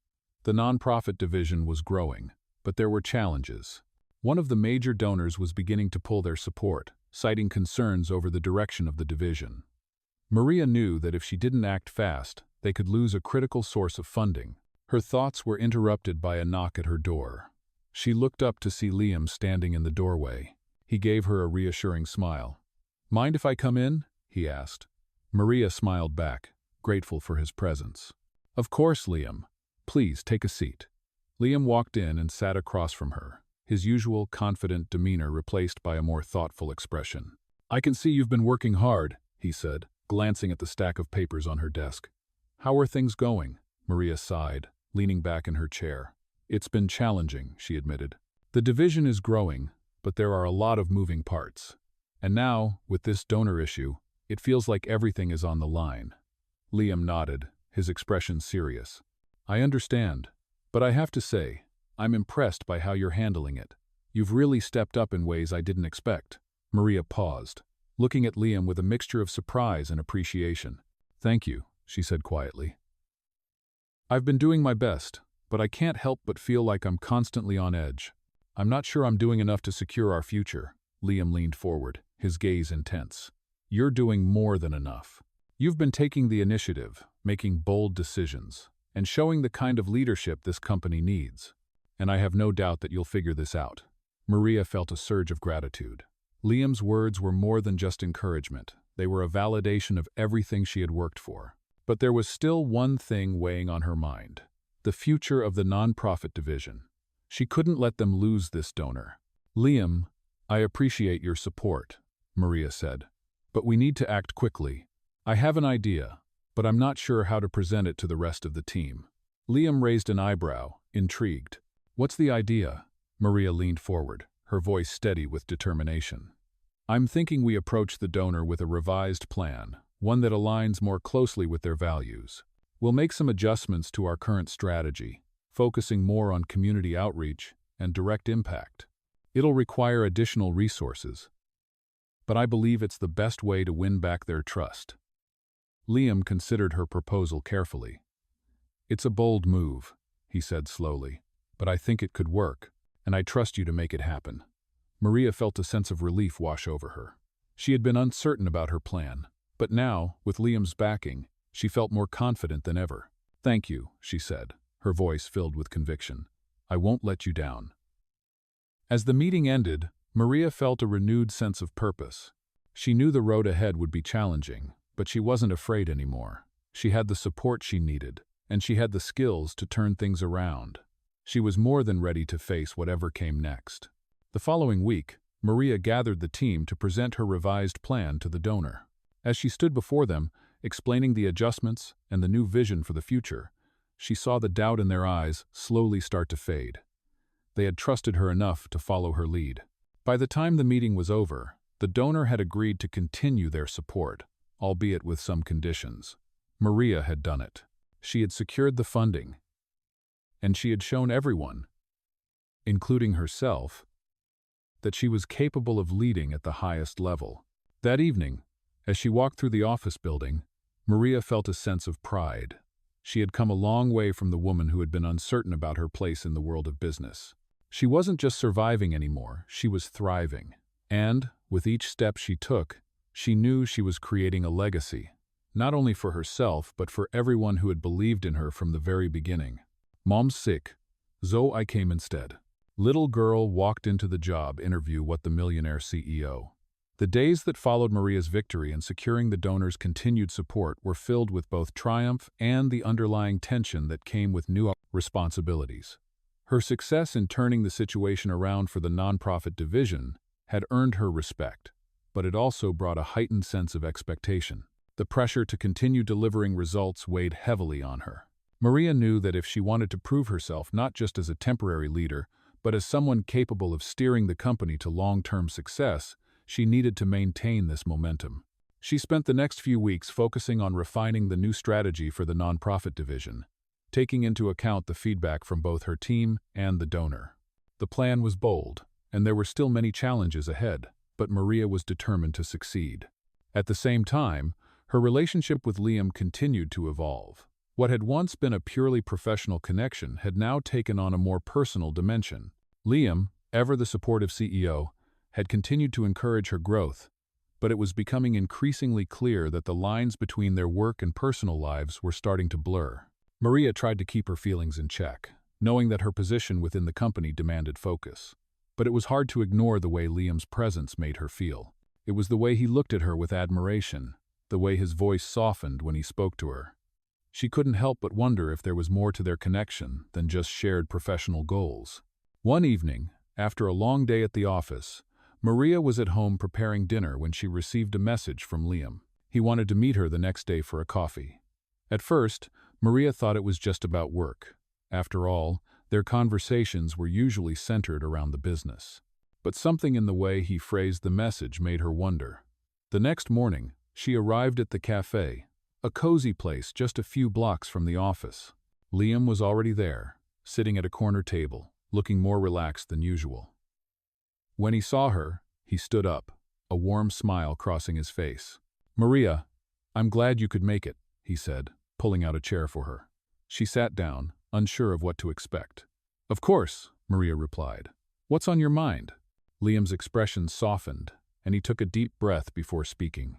The nonprofit division was growing, but there were challenges. One of the major donors was beginning to pull their support, citing concerns over the direction of the division. Maria knew that if she didn't act fast, they could lose a critical source of funding. Her thoughts were interrupted by a knock at her door. She looked up to see Liam standing in the doorway. He gave her a reassuring smile. "Mind if I come in?" he asked. Maria smiled back, grateful for his presence. "Of course, Liam. Please take a seat." Liam walked in and sat across from her, his usual confident demeanor replaced by a more thoughtful expression. "I can see you've been working hard," he said, glancing at the stack of papers on her desk. "How are things going?" Maria sighed, leaning back in her chair. "It's been challenging," she admitted. "The division is growing, but there are a lot of moving parts. And now, with this donor issue, it feels like everything is on the line." Liam nodded, his expression serious. "I understand, but I have to say, I'm impressed by how you're handling it. You've really stepped up in ways I didn't expect." Maria paused, looking at Liam with a mixture of surprise and appreciation. "Thank you," she said quietly. "I've been doing my best, but I can't help but feel like I'm constantly on edge. I'm not sure I'm doing enough to secure our future." Liam leaned forward, his gaze intense. "You're doing more than enough. You've been taking the initiative, making bold decisions, and showing the kind of leadership this company needs. And I have no doubt that you'll figure this out." Maria felt a surge of gratitude. Liam's words were more than just encouragement. They were a validation of everything she had worked for. But there was still one thing weighing on her mind: the future of the nonprofit division. She couldn't let them lose this donor. "Liam, I appreciate your support," Maria said, "but we need to act quickly. I have an idea, but I'm not sure how to present it to the rest of the team." Liam raised an eyebrow, intrigued. "What's the idea?" Maria leaned forward, her voice steady with determination. "I'm thinking we approach the donor with a revised plan, one that aligns more closely with their values. We'll make some adjustments to our current strategy, focusing more on community outreach and direct impact. It'll require additional resources, but I believe it's the best way to win back their trust." Liam considered her proposal carefully. "It's a bold move," he said slowly, "but I think it could work, and I trust you to make it happen." Maria felt a sense of relief wash over her. She had been uncertain about her plan, but now, with Liam's backing, she felt more confident than ever. "Thank you," she said, her voice filled with conviction. "I won't let you down." As the meeting ended, Maria felt a renewed sense of purpose. She knew the road ahead would be challenging, but she wasn't afraid anymore. She had the support she needed, and she had the skills to turn things around. She was more than ready to face whatever came next. The following week, Maria gathered the team to present her revised plan to the donor. As she stood before them, explaining the adjustments and the new vision for the future, she saw the doubt in their eyes slowly start to fade. They had trusted her enough to follow her lead. By the time the meeting was over, the donor had agreed to continue their support, albeit with some conditions. Maria had done it. She had secured the funding, and she had shown everyone, including herself, that she was capable of leading at the highest level. That evening, as she walked through the office building, Maria felt a sense of pride. She had come a long way from the woman who had been uncertain about her place in the world of business. She wasn't just surviving anymore, she was thriving. And, with each step she took, she knew she was creating a legacy, not only for herself but for everyone who had believed in her from the very beginning. "Mom's sick, so I came instead." Little girl walked into the job interview with the Millionaire CEO. The days that followed Maria's victory and securing the donor's continued support were filled with both triumph and the underlying tension that came with new responsibilities. Her success in turning the situation around for the nonprofit division had earned her respect, but it also brought a heightened sense of expectation. The pressure to continue delivering results weighed heavily on her. Maria knew that if she wanted to prove herself not just as a temporary leader, but as someone capable of steering the company to long-term success, she needed to maintain this momentum. She spent the next few weeks focusing on refining the new strategy for the nonprofit division, taking into account the feedback from both her team and the donor. The plan was bold, and there were still many challenges ahead, but Maria was determined to succeed. At the same time, her relationship with Liam continued to evolve. What had once been a purely professional connection had now taken on a more personal dimension. Liam, ever the supportive CEO, had continued to encourage her growth, but it was becoming increasingly clear that the lines between their work and personal lives were starting to blur. Maria tried to keep her feelings in check, knowing that her position within the company demanded focus. But it was hard to ignore the way Liam's presence made her feel. It was the way he looked at her with admiration, the way his voice softened when he spoke to her. She couldn't help but wonder if there was more to their connection than just shared professional goals. One evening, after a long day at the office, Maria was at home preparing dinner when she received a message from Liam. He wanted to meet her the next day for a coffee. At first, Maria thought it was just about work. After all, their conversations were usually centered around the business. But something in the way he phrased the message made her wonder. The next morning, she arrived at the cafe, a cozy place just a few blocks from the office. Liam was already there, sitting at a corner table, looking more relaxed than usual. When he saw her, he stood up, a warm smile crossing his face. "Maria, I'm glad you could make it," he said, pulling out a chair for her. She sat down, unsure of what to expect. "Of course," Maria replied. "What's on your mind?" Liam's expression softened, and he took a deep breath before speaking.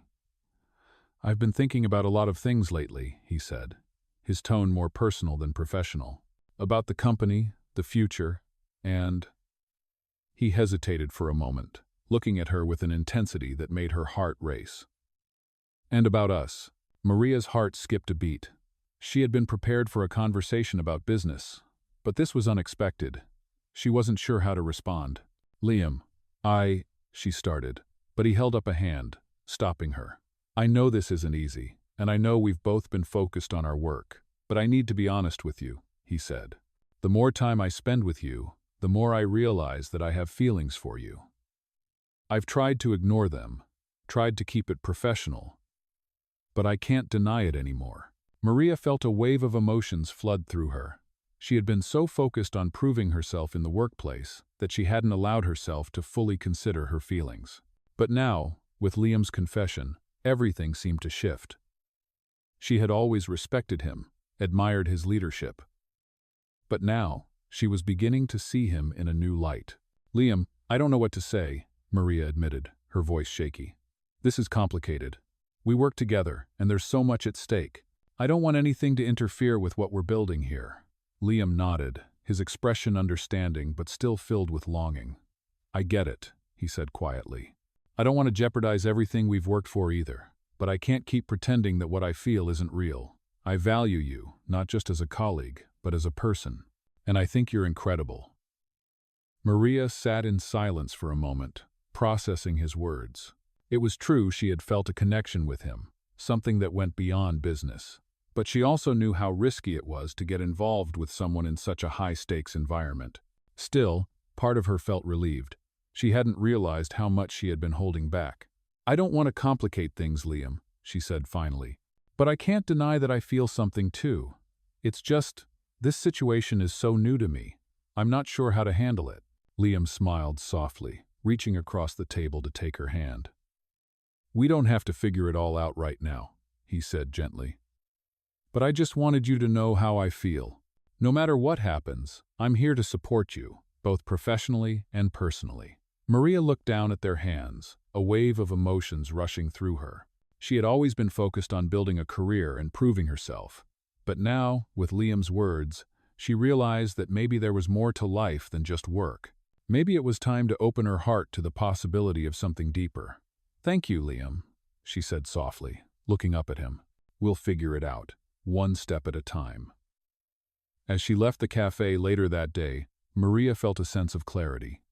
"I've been thinking about a lot of things lately," he said, his tone more personal than professional. "About the company, the future, and—" He hesitated for a moment, looking at her with an intensity that made her heart race. "And about us." Maria's heart skipped a beat. She had been prepared for a conversation about business, but this was unexpected. She wasn't sure how to respond. "Liam, she started, but he held up a hand, stopping her. "I know this isn't easy, and I know we've both been focused on our work, but I need to be honest with you," he said. "The more time I spend with you, the more I realize that I have feelings for you. I've tried to ignore them, tried to keep it professional, but I can't deny it anymore." Maria felt a wave of emotions flood through her. She had been so focused on proving herself in the workplace that she hadn't allowed herself to fully consider her feelings. But now, with Liam's confession, everything seemed to shift. She had always respected him, admired his leadership. But now, she was beginning to see him in a new light. "Liam, I don't know what to say," Maria admitted, her voice shaky. "This is complicated. We work together, and there's so much at stake. I don't want anything to interfere with what we're building here." Liam nodded, his expression understanding but still filled with longing. "I get it," he said quietly. "I don't want to jeopardize everything we've worked for either, but I can't keep pretending that what I feel isn't real. I value you, not just as a colleague, but as a person, and I think you're incredible." Maria sat in silence for a moment, processing his words. It was true she had felt a connection with him, something that went beyond business. But she also knew how risky it was to get involved with someone in such a high-stakes environment. Still, part of her felt relieved. She hadn't realized how much she had been holding back. "I don't want to complicate things, Liam," she said finally. "But I can't deny that I feel something too. It's just, this situation is so new to me. I'm not sure how to handle it." Liam smiled softly, reaching across the table to take her hand. "We don't have to figure it all out right now," he said gently. "But I just wanted you to know how I feel. No matter what happens, I'm here to support you, both professionally and personally." Maria looked down at their hands, a wave of emotions rushing through her. She had always been focused on building a career and proving herself. But now, with Liam's words, she realized that maybe there was more to life than just work. Maybe it was time to open her heart to the possibility of something deeper. "Thank you, Liam," she said softly, looking up at him. "We'll figure it out, one step at a time." As she left the cafe later that day, Maria felt a sense of clarity.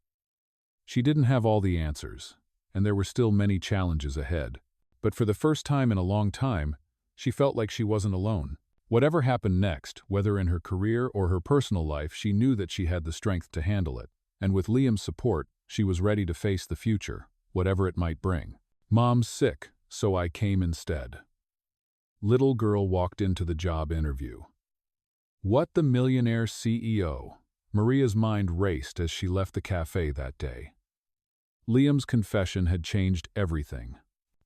She didn't have all the answers, and there were still many challenges ahead. But for the first time in a long time, she felt like she wasn't alone. Whatever happened next, whether in her career or her personal life, she knew that she had the strength to handle it, and with Liam's support, she was ready to face the future, whatever it might bring. Mom's sick, so I came instead. Little girl walked into the job interview. What the Millionaire CEO? Maria's mind raced as she left the cafe that day. Liam's confession had changed everything.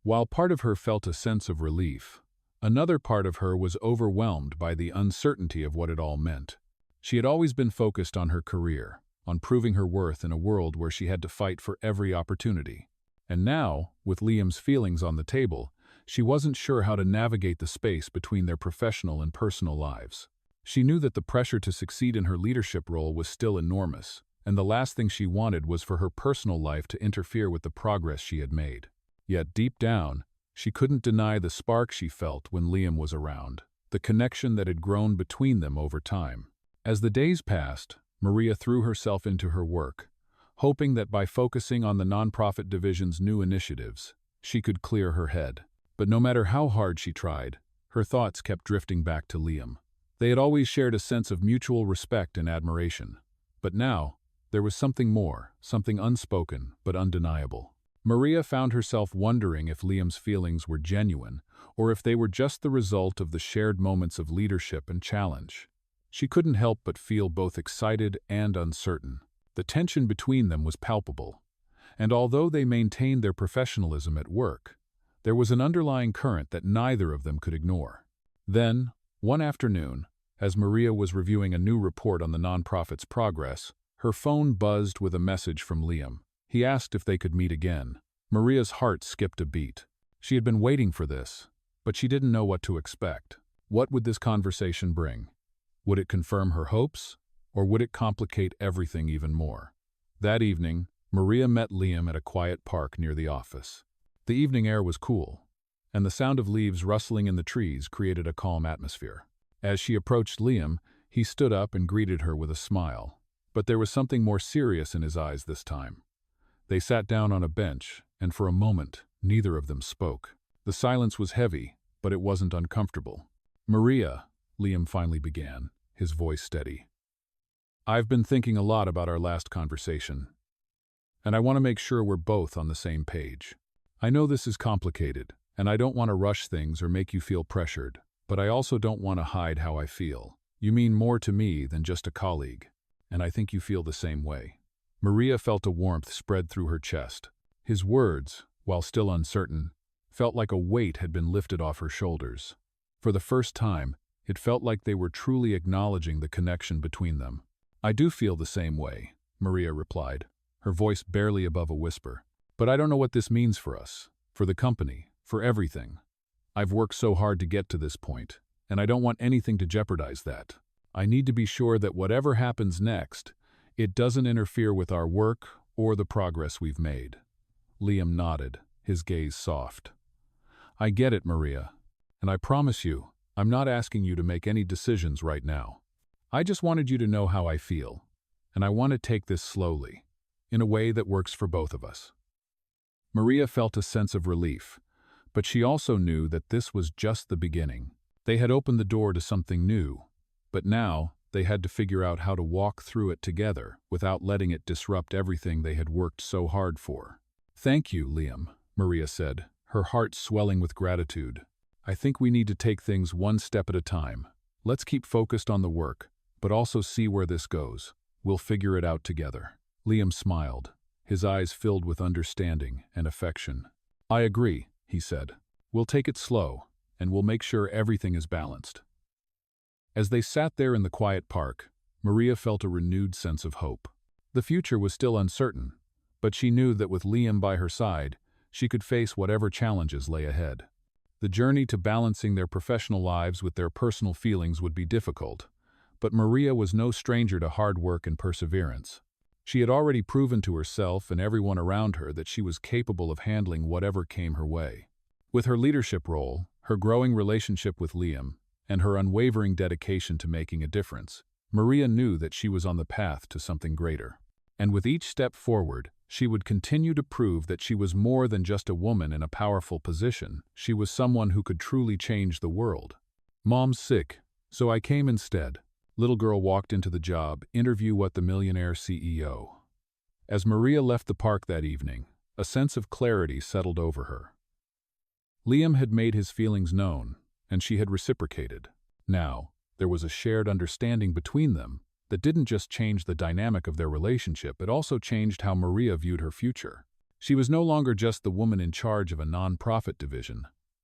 While part of her felt a sense of relief, another part of her was overwhelmed by the uncertainty of what it all meant. She had always been focused on her career, on proving her worth in a world where she had to fight for every opportunity. And now, with Liam's feelings on the table, she wasn't sure how to navigate the space between their professional and personal lives. She knew that the pressure to succeed in her leadership role was still enormous, and the last thing she wanted was for her personal life to interfere with the progress she had made. Yet deep down, she couldn't deny the spark she felt when Liam was around, the connection that had grown between them over time. As the days passed, Maria threw herself into her work, hoping that by focusing on the nonprofit division's new initiatives, she could clear her head. But no matter how hard she tried, her thoughts kept drifting back to Liam. They had always shared a sense of mutual respect and admiration. But now, there was something more, something unspoken but undeniable. Maria found herself wondering if Liam's feelings were genuine, or if they were just the result of the shared moments of leadership and challenge. She couldn't help but feel both excited and uncertain. The tension between them was palpable, and although they maintained their professionalism at work, there was an underlying current that neither of them could ignore. Then, one afternoon, as Maria was reviewing a new report on the nonprofit's progress, her phone buzzed with a message from Liam. He asked if they could meet again. Maria's heart skipped a beat. She had been waiting for this, but she didn't know what to expect. What would this conversation bring? Would it confirm her hopes, or would it complicate everything even more? That evening, Maria met Liam at a quiet park near the office. The evening air was cool, and the sound of leaves rustling in the trees created a calm atmosphere. As she approached Liam, he stood up and greeted her with a smile. But there was something more serious in his eyes this time. They sat down on a bench, and for a moment, neither of them spoke. The silence was heavy, but it wasn't uncomfortable. "Maria," Liam finally began, his voice steady. "I've been thinking a lot about our last conversation, and I want to make sure we're both on the same page. I know this is complicated, and I don't want to rush things or make you feel pressured, but I also don't want to hide how I feel. You mean more to me than just a colleague, and I think you feel the same way." Maria felt a warmth spread through her chest. His words, while still uncertain, felt like a weight had been lifted off her shoulders. For the first time, it felt like they were truly acknowledging the connection between them. "I do feel the same way," Maria replied, her voice barely above a whisper. "But I don't know what this means for us, for the company, for everything. I've worked so hard to get to this point, and I don't want anything to jeopardize that. I need to be sure that whatever happens next, it doesn't interfere with our work or the progress we've made." Liam nodded, his gaze soft. "I get it, Maria, and I promise you, I'm not asking you to make any decisions right now. I just wanted you to know how I feel, and I want to take this slowly, in a way that works for both of us." Maria felt a sense of relief, but she also knew that this was just the beginning. They had opened the door to something new, but now they had to figure out how to walk through it together without letting it disrupt everything they had worked so hard for. "Thank you, Liam," Maria said, her heart swelling with gratitude. "I think we need to take things one step at a time. Let's keep focused on the work, but also see where this goes. We'll figure it out together." Liam smiled, his eyes filled with understanding and affection. "I agree," he said. "We'll take it slow, and we'll make sure everything is balanced." As they sat there in the quiet park, Maria felt a renewed sense of hope. The future was still uncertain, but she knew that with Liam by her side, she could face whatever challenges lay ahead. The journey to balancing their professional lives with their personal feelings would be difficult, but Maria was no stranger to hard work and perseverance. She had already proven to herself and everyone around her that she was capable of handling whatever came her way. With her leadership role, her growing relationship with Liam, and her unwavering dedication to making a difference, Maria knew that she was on the path to something greater. And with each step forward, she would continue to prove that she was more than just a woman in a powerful position. She was someone who could truly change the world. "Mom's sick," So I came instead. Little girl walked into the job interview with the Millionaire CEO. As Maria left the park that evening, a sense of clarity settled over her. Liam had made his feelings known, and she had reciprocated. Now, there was a shared understanding between them that didn't just change the dynamic of their relationship, it also changed how Maria viewed her future. She was no longer just the woman in charge of a non-profit division,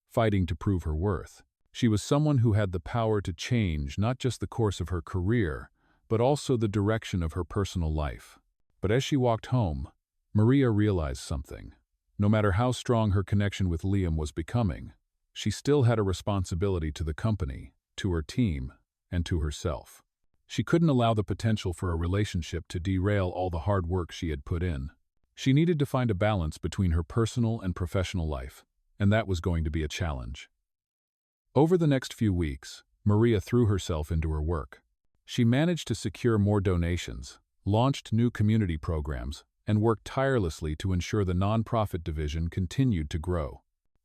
fighting to prove her worth. She was someone who had the power to change not just the course of her career, but also the direction of her personal life. But as she walked home, Maria realized something. No matter how strong her connection with Liam was becoming, she still had a responsibility to the company, to her team, and to herself. She couldn't allow the potential for a relationship to derail all the hard work she had put in. She needed to find a balance between her personal and professional life, and that was going to be a challenge. Over the next few weeks, Maria threw herself into her work. She managed to secure more donations, launched new community programs, and worked tirelessly to ensure the nonprofit division continued to grow.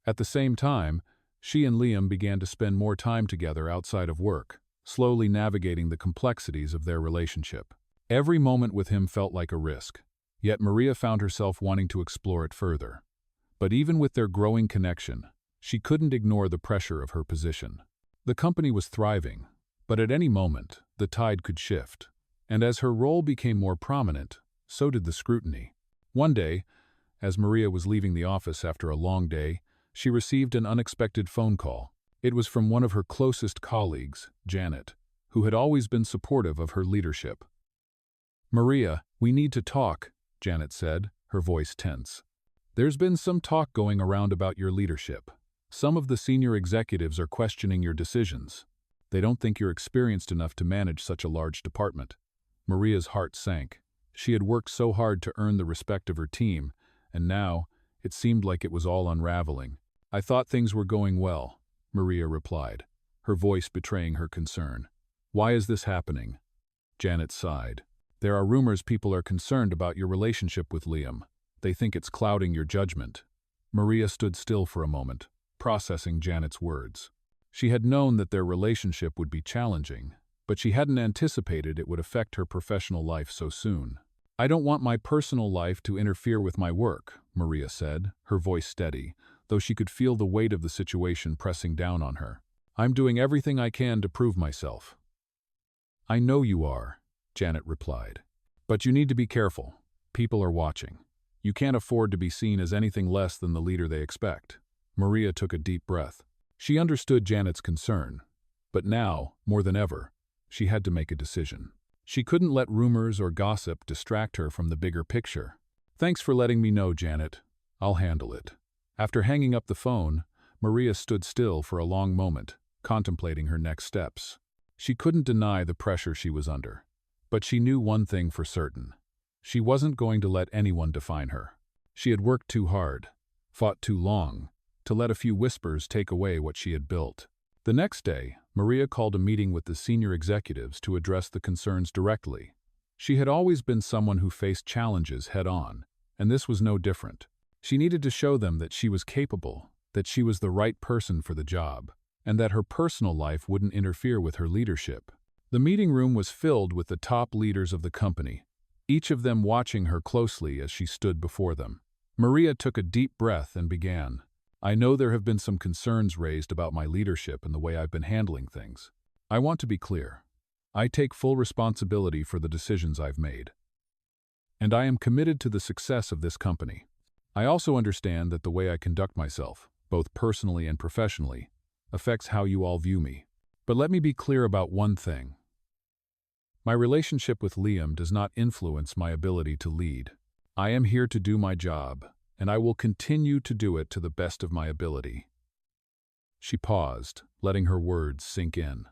At the same time, she and Liam began to spend more time together outside of work, slowly navigating the complexities of their relationship. Every moment with him felt like a risk, yet Maria found herself wanting to explore it further. But even with their growing connection, she couldn't ignore the pressure of her position. The company was thriving, but at any moment, the tide could shift. And as her role became more prominent, so did the scrutiny. One day, as Maria was leaving the office after a long day, she received an unexpected phone call. It was from one of her closest colleagues, Janet, who had always been supportive of her leadership. "Maria, we need to talk," Janet said, her voice tense. "There's been some talk going around about your leadership. Some of the senior executives are questioning your decisions. They don't think you're experienced enough to manage such a large department." Maria's heart sank. She had worked so hard to earn the respect of her team, and now, it seemed like it was all unraveling. "I thought things were going well," Maria replied, her voice betraying her concern. "Why is this happening?" Janet sighed. "There are rumors people are concerned about your relationship with Liam. They think it's clouding your judgment." Maria stood still for a moment, processing Janet's words. She had known that their relationship would be challenging, but she hadn't anticipated it would affect her professional life so soon. "I don't want my personal life to interfere with my work," Maria said, her voice steady, though she could feel the weight of the situation pressing down on her. "I'm doing everything I can to prove myself." "I know you are," Janet replied. "But you need to be careful. People are watching. You can't afford to be seen as anything less than the leader they expect." Maria took a deep breath. She understood Janet's concern, but now, more than ever, she had to make a decision. She couldn't let rumors or gossip distract her from the bigger picture. "Thanks for letting me know, Janet. I'll handle it." After hanging up the phone, Maria stood still for a long moment, contemplating her next steps. She couldn't deny the pressure she was under. But she knew one thing for certain. She wasn't going to let anyone define her. She had worked too hard, fought too long, to let a few whispers take away what she had built. The next day, Maria called a meeting with the senior executives to address the concerns directly. She had always been someone who faced challenges head-on, and this was no different. She needed to show them that she was capable, that she was the right person for the job, and that her personal life wouldn't interfere with her leadership. The meeting room was filled with the top leaders of the company, each of them watching her closely as she stood before them. Maria took a deep breath and began. "I know there have been some concerns raised about my leadership and the way I've been handling things. I want to be clear. I take full responsibility for the decisions I've made. And I am committed to the success of this company. I also understand that the way I conduct myself, both personally and professionally, affects how you all view me. But let me be clear about one thing. My relationship with Liam does not influence my ability to lead. I am here to do my job, and I will continue to do it to the best of my ability." She paused, letting her words sink in.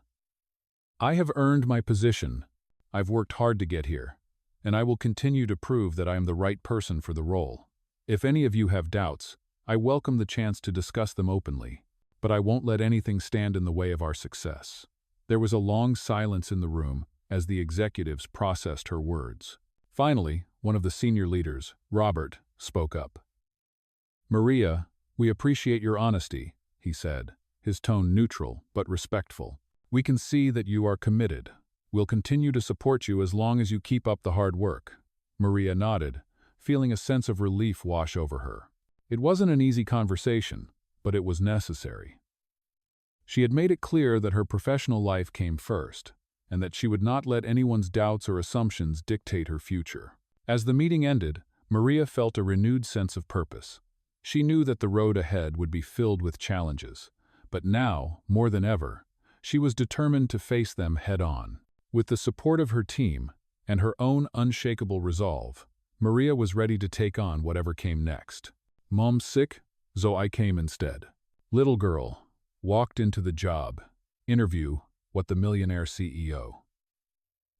"I have earned my position. I've worked hard to get here, and I will continue to prove that I am the right person for the role. If any of you have doubts, I welcome the chance to discuss them openly, but I won't let anything stand in the way of our success." There was a long silence in the room as the executives processed her words. Finally, one of the senior leaders, Robert, spoke up. "Maria, we appreciate your honesty," he said, his tone neutral but respectful. We can see that you are committed. We'll continue to support you as long as you keep up the hard work." Maria nodded, feeling a sense of relief wash over her. It wasn't an easy conversation, but it was necessary. She had made it clear that her professional life came first, and that she would not let anyone's doubts or assumptions dictate her future. As the meeting ended, Maria felt a renewed sense of purpose. She knew that the road ahead would be filled with challenges, but now, more than ever, she was determined to face them head-on. With the support of her team and her own unshakable resolve, Maria was ready to take on whatever came next. "Mom's sick, so I came instead." Little girl walked into the job interview what the Millionaire CEO.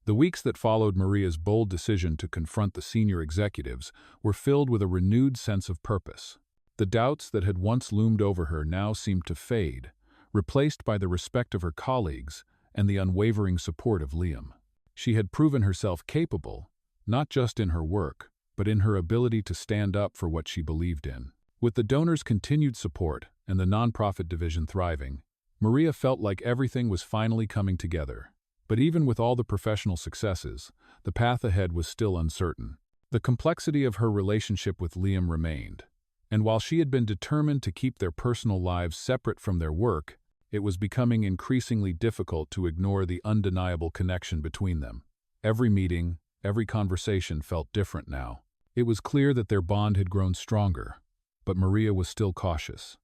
The weeks that followed Maria's bold decision to confront the senior executives were filled with a renewed sense of purpose. The doubts that had once loomed over her now seemed to fade, replaced by the respect of her colleagues and the unwavering support of Liam. She had proven herself capable, not just in her work, but in her ability to stand up for what she believed in. With the donors' continued support and the nonprofit division thriving, Maria felt like everything was finally coming together. But even with all the professional successes, the path ahead was still uncertain. The complexity of her relationship with Liam remained, and while she had been determined to keep their personal lives separate from their work, it was becoming increasingly difficult to ignore the undeniable connection between them. Every meeting, every conversation felt different now. It was clear that their bond had grown stronger, but Maria was still cautious.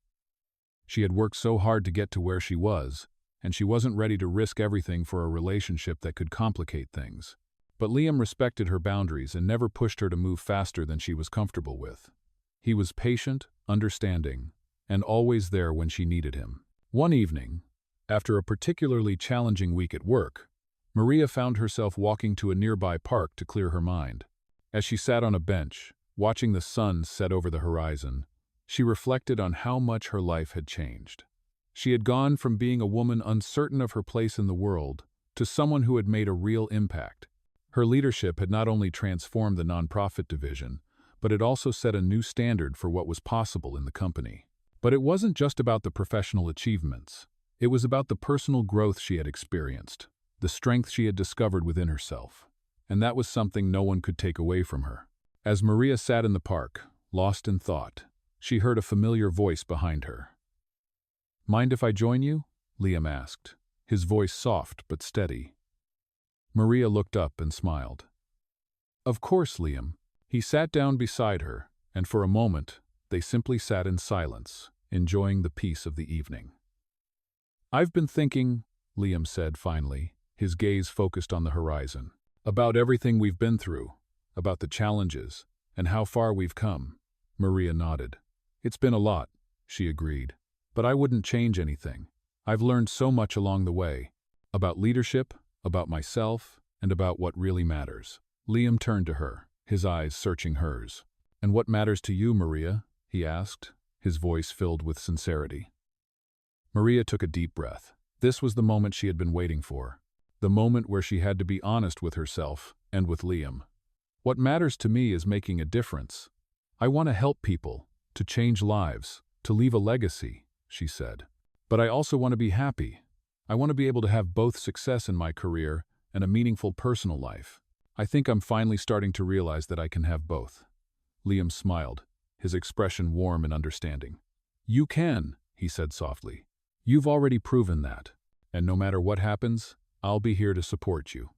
She had worked so hard to get to where she was, and she wasn't ready to risk everything for a relationship that could complicate things. But Liam respected her boundaries and never pushed her to move faster than she was comfortable with. He was patient, understanding, and always there when she needed him. One evening, after a particularly challenging week at work, Maria found herself walking to a nearby park to clear her mind. As she sat on a bench, watching the sun set over the horizon, she reflected on how much her life had changed. She had gone from being a woman uncertain of her place in the world to someone who had made a real impact. Her leadership had not only transformed the nonprofit division, but it also set a new standard for what was possible in the company. But it wasn't just about the professional achievements. It was about the personal growth she had experienced, the strength she had discovered within herself. And that was something no one could take away from her. As Maria sat in the park, lost in thought, she heard a familiar voice behind her. "Mind if I join you?" Liam asked, his voice soft but steady. Maria looked up and smiled. "Of course, Liam." He sat down beside her, and for a moment, they simply sat in silence, enjoying the peace of the evening. "I've been thinking," Liam said finally, his gaze focused on the horizon, "about everything we've been through, about the challenges, and how far we've come." Maria nodded. "It's been a lot," she agreed. "But I wouldn't change anything. I've learned so much along the way, about leadership, about myself, and about what really matters." Liam turned to her, his eyes searching hers. "And what matters to you, Maria?" he asked, his voice filled with sincerity. Maria took a deep breath. This was the moment she had been waiting for, the moment where she had to be honest with herself and with Liam. "What matters to me is making a difference. I want to help people, to change lives, to leave a legacy," she said. "But I also want to be happy. I want to be able to have both success in my career and a meaningful personal life. I think I'm finally starting to realize that I can have both." Liam smiled, his expression warm and understanding. "You can," he said softly. "You've already proven that, and no matter what happens, I'll be here to support you."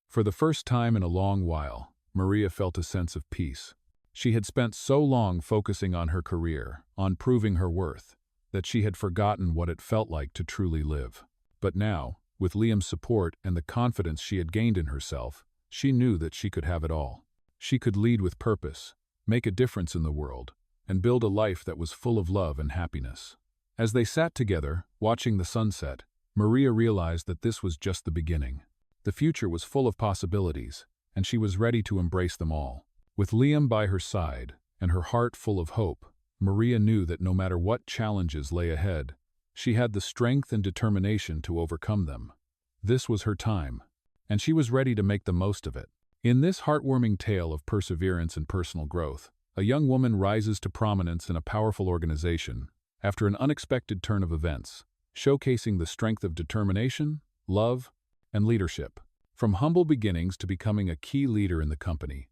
For the first time in a long while, Maria felt a sense of peace. She had spent so long focusing on her career, on proving her worth, that she had forgotten what it felt like to truly live. But now, with Liam's support and the confidence she had gained in herself, she knew that she could have it all. She could lead with purpose, make a difference in the world, and build a life that was full of love and happiness. As they sat together, watching the sunset, Maria realized that this was just the beginning. The future was full of possibilities, and she was ready to embrace them all. With Liam by her side, and her heart full of hope, Maria knew that no matter what challenges lay ahead, she had the strength and determination to overcome them. This was her time, and she was ready to make the most of it. In this heartwarming tale of perseverance and personal growth, a young woman rises to prominence in a powerful organization after an unexpected turn of events, showcasing the strength of determination, love, and leadership. From humble beginnings to becoming a key leader in the company,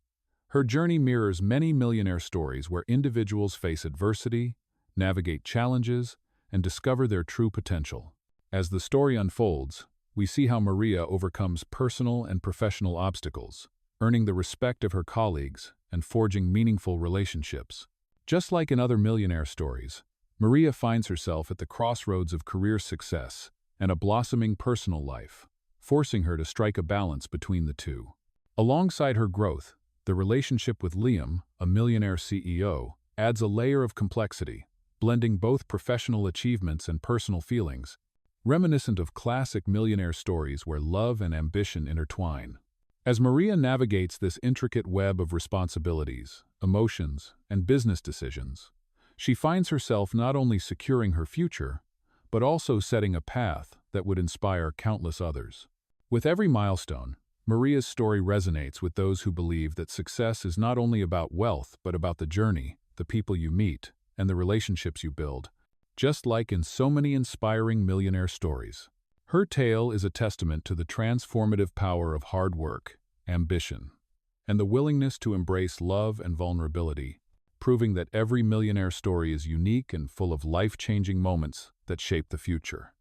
her journey mirrors many millionaire stories where individuals face adversity, navigate challenges, and discover their true potential. As the story unfolds, we see how Maria overcomes personal and professional obstacles, earning the respect of her colleagues and forging meaningful relationships. Just like in other millionaire stories, Maria finds herself at the crossroads of career success and a blossoming personal life, forcing her to strike a balance between the two. Alongside her growth, the relationship with Liam, a millionaire CEO, adds a layer of complexity, blending both professional achievements and personal feelings, reminiscent of classic millionaire stories where love and ambition intertwine. As Maria navigates this intricate web of responsibilities, emotions, and business decisions, she finds herself not only securing her future, but also setting a path that would inspire countless others. With every milestone, Maria's story resonates with those who believe that success is not only about wealth but about the journey, the people you meet, and the relationships you build. Just like in so many inspiring millionaire stories, her tale is a testament to the transformative power of hard work, ambition, and the willingness to embrace love and vulnerability, proving that every millionaire story is unique and full of life-changing moments that shape the future.